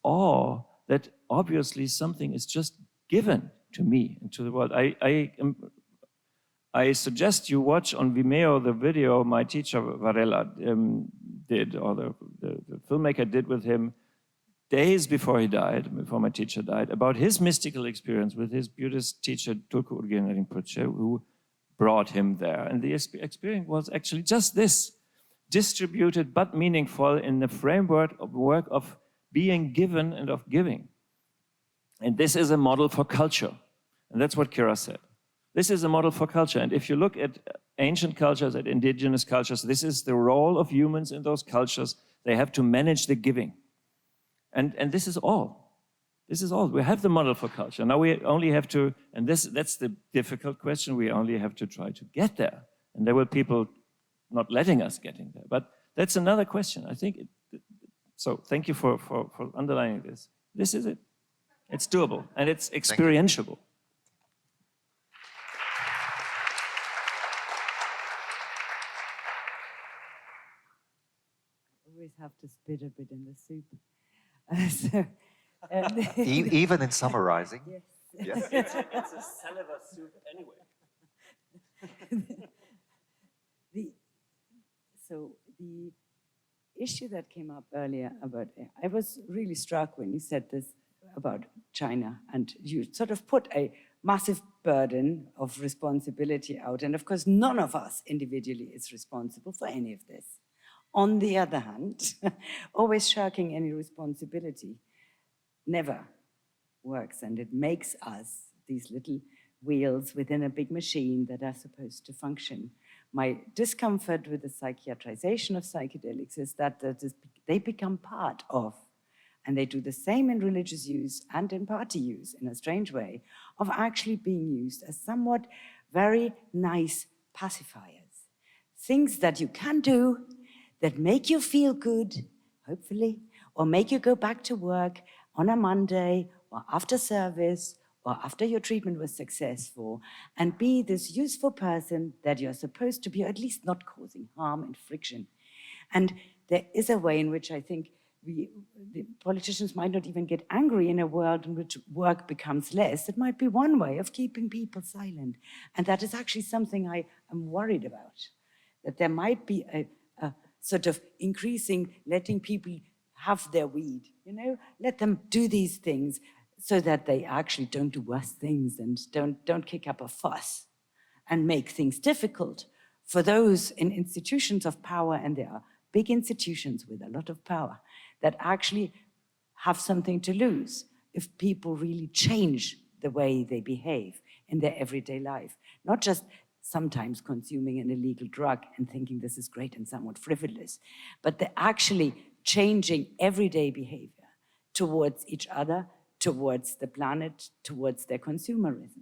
awe that obviously something is just given to me and to the world. I suggest you watch on Vimeo the video my teacher Varela did, or the filmmaker did with him days before he died, before my teacher died, about his mystical experience with his Buddhist teacher Tulku Urgyen Rinpoche, who brought him there. And the experience was actually just this, distributed but meaningful in the framework of being given and of giving. And this is a model for culture. And that's what Kira said. This is a model for culture. And if you look at ancient cultures, at indigenous cultures, this is the role of humans in those cultures. They have to manage the giving. And this is all. This is all. We have the model for culture. Now we only have to, and that's the difficult question, we only have to try to get there. And there were people not letting us getting there. But that's another question. I think, so thank you for underlining this. This is it. It's doable, and it's experientiable. Always have to spit a bit in the soup. Even in summarizing? Yes. Yes. It's a saliva soup anyway. So the issue that came up earlier about, I was really struck when you said this about China, and you sort of put a massive burden of responsibility out. And of course, none of us individually is responsible for any of this. On the other hand, always shirking any responsibility, never works, and it makes us these little wheels within a big machine that are supposed to function. My discomfort with the psychiatrization of psychedelics is that they become part of, and they do the same in religious use and in party use in a strange way, of actually being used as somewhat very nice pacifiers. Things that you can do that make you feel good, hopefully, or make you go back to work on a Monday or after service or after your treatment was successful, and be this useful person that you're supposed to be, or at least not causing harm and friction. And there is a way in which I think the politicians might not even get angry in a world in which work becomes less. It might be one way of keeping people silent. And that is actually something I am worried about, that there might be a sort of increasing, letting people have their weed, you know, let them do these things so that they actually don't do worse things and don't kick up a fuss and make things difficult for those in institutions of power, and there are big institutions with a lot of power that actually have something to lose if people really change the way they behave in their everyday life, not just sometimes consuming an illegal drug and thinking this is great and somewhat frivolous, but they're actually changing everyday behavior towards each other, towards the planet, towards their consumerism.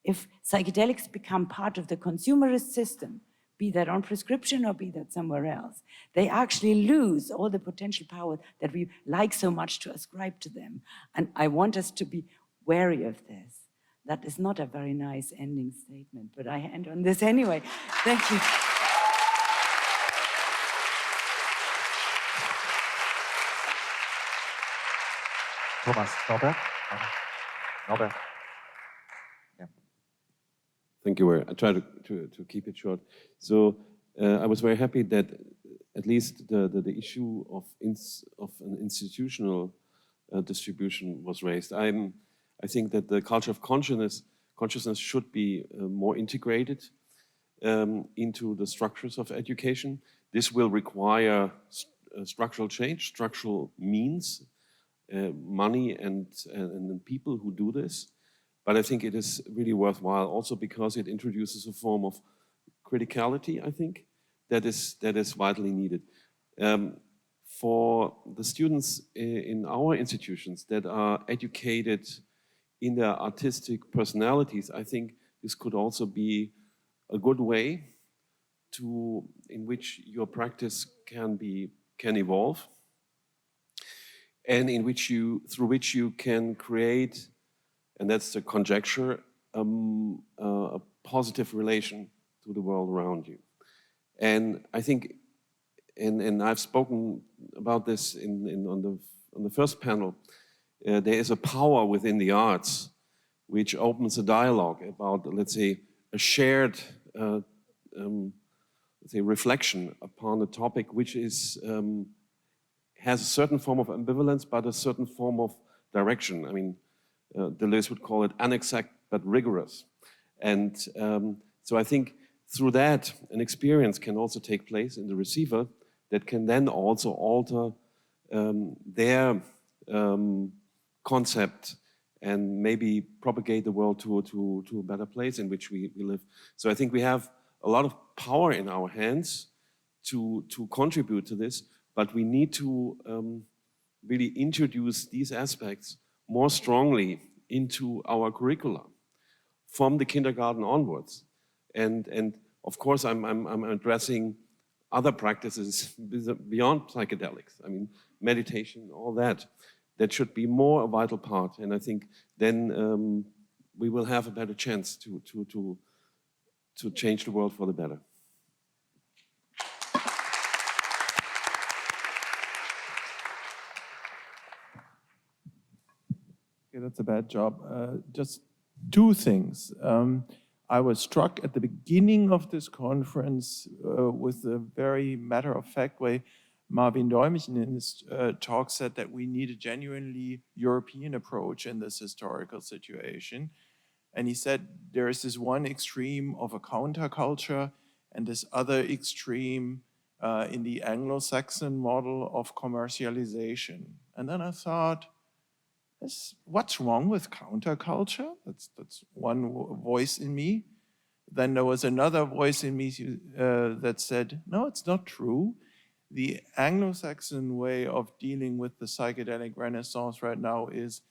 If psychedelics become part of the consumerist system, be that on prescription or be that somewhere else, they actually lose all the potential power that we like so much to ascribe to them. And I want us to be wary of this. That is not a very nice ending statement, but I end on this anyway. Thank you. Thomas, Norbert? Norbert? Yeah. Thank you. I try to keep it short. So I was very happy that at least the issue of an institutional distribution was raised. I think that the culture of consciousness should be more integrated into the structures of education. This will require structural change, structural means, money and people who do this. But I think it is really worthwhile also because it introduces a form of criticality, I think, that is vitally needed. For the students in our institutions that are educated in their artistic personalities, I think this could also be a good way in which your practice can evolve, and through which you can create, and that's the conjecture, a positive relation to the world around you. And I think, and I've spoken about this on the first panel, there is a power within the arts which opens a dialogue about, let's say, a shared let's say reflection upon a topic which is has a certain form of ambivalence, but a certain form of direction. I mean, Deleuze would call it inexact but rigorous. And so I think through that, an experience can also take place in the receiver that can then also alter their concept and maybe propagate the world to a better place in which we live. So I think we have a lot of power in our hands to contribute to this, but we need to really introduce these aspects more strongly into our curricula from the kindergarten onwards. And of course, I'm addressing other practices beyond psychedelics. I mean, meditation, all that should be more a vital part. And I think then we will have a better chance to change the world for the better. Okay, that's a bad job. Just two things. I was struck at the beginning of this conference with a very matter-of-fact way. Marvin Däumchen in his talk said that we need a genuinely European approach in this historical situation. And he said there is this one extreme of a counterculture and this other extreme in the Anglo-Saxon model of commercialization. And then I thought, what's wrong with counterculture? That's one voice in me. Then there was another voice in me that said, no, it's not true. The Anglo-Saxon way of dealing with the psychedelic renaissance right now is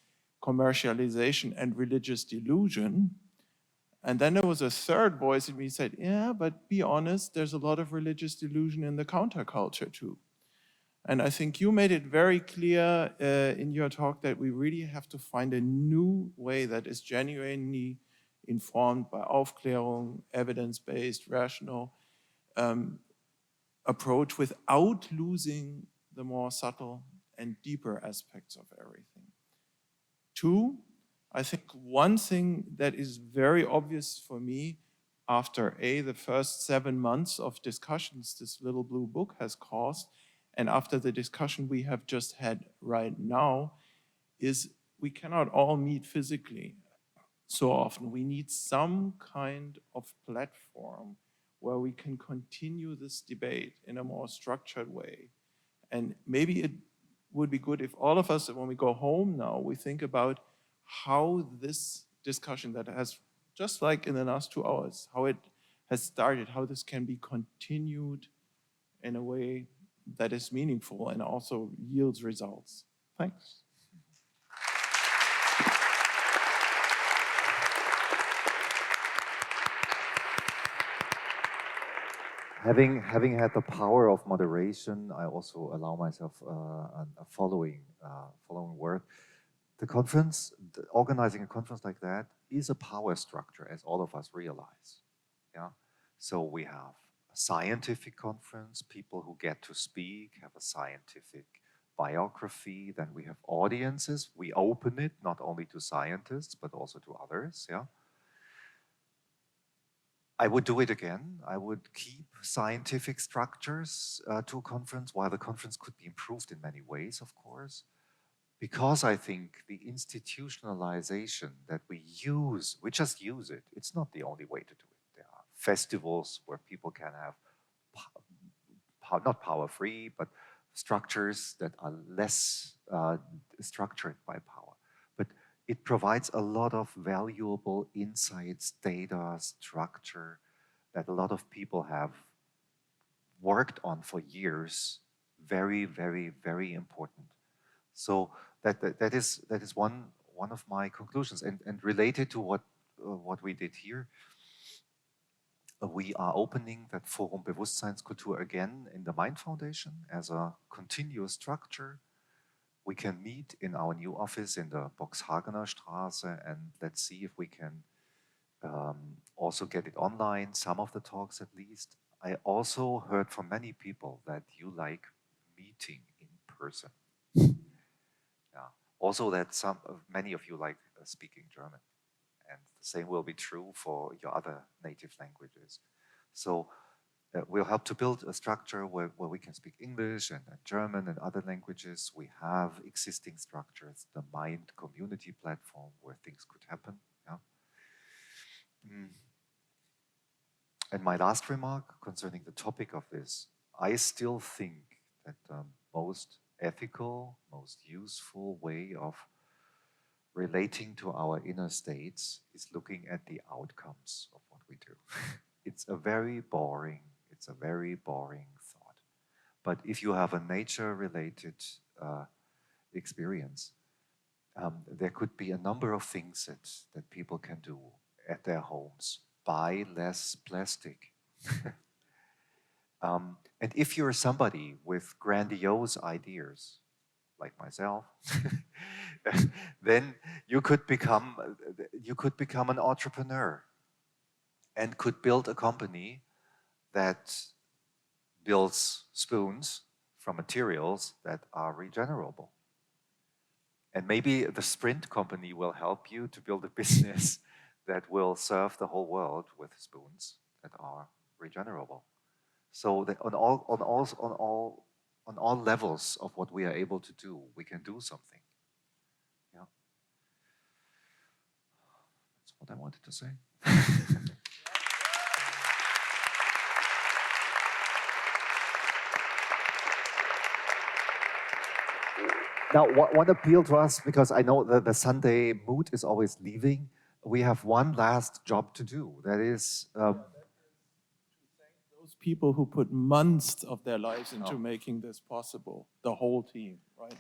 commercialization and religious delusion. And then there was a third voice in me that said, yeah, but be honest, there's a lot of religious delusion in the counterculture too. And I think you made it very clear in your talk that we really have to find a new way that is genuinely informed by Aufklärung, evidence-based, rational approach without losing the more subtle and deeper aspects of everything. Two, I think one thing that is very obvious for me after the first 7 months of discussions this little blue book has caused, and after the discussion we have just had right now, is we cannot all meet physically so often. We need some kind of platform where we can continue this debate in a more structured way. And maybe it would be good if all of us, when we go home now, we think about how this discussion that has, just like in the last 2 hours, how it has started, how this can be continued in a way that is meaningful and also yields results. Thanks. Having had the power of moderation, I also allow myself a following word. The conference, organizing a conference like that is a power structure, as all of us realize. Yeah. So we have a scientific conference, people who get to speak have a scientific biography. Then we have audiences. We open it not only to scientists but also to others. Yeah. I would do it again. I would keep scientific structures to a conference, while the conference could be improved in many ways, of course, because I think the institutionalization that we just use it. It's not the only way to do it. There are festivals where people can have, not power-free, but structures that are less structured by power. But it provides a lot of valuable insights, data, structure that a lot of people have worked on for years. Very, very, very important. So that is one of my conclusions. And related to what we did here, we are opening that Forum Bewusstseinskultur again in the Mind Foundation as a continuous structure. We can meet in our new office in the Boxhagener Straße, and let's see if we can also get it online, some of the talks at least. I also heard from many people that you like meeting in person. Yeah. Also that many of you like speaking German, and the same will be true for your other native languages. So we'll help to build a structure where we can speak English and German and other languages. We have existing structures, the Mind community platform where things could happen. Yeah. And my last remark concerning the topic of this, I still think that the most ethical, most useful way of relating to our inner states is looking at the outcomes of what we do. It's a very boring thought. But if you have a nature-related experience, there could be a number of things that people can do at their homes. Buy less plastic. And if you're somebody with grandiose ideas, like myself, then you could become an entrepreneur and could build a company that builds spoons from materials that are regenerable. And maybe the Sprint company will help you to build a business that will serve the whole world with spoons that are regenerable. So that on all levels of what we are able to do, we can do something. Yeah. That's what I wanted to say. Now, one appeal to us, because I know that the Sunday mood is always leaving, we have one last job to do. That is... those people who put months of their lives into making this possible, the whole team, right?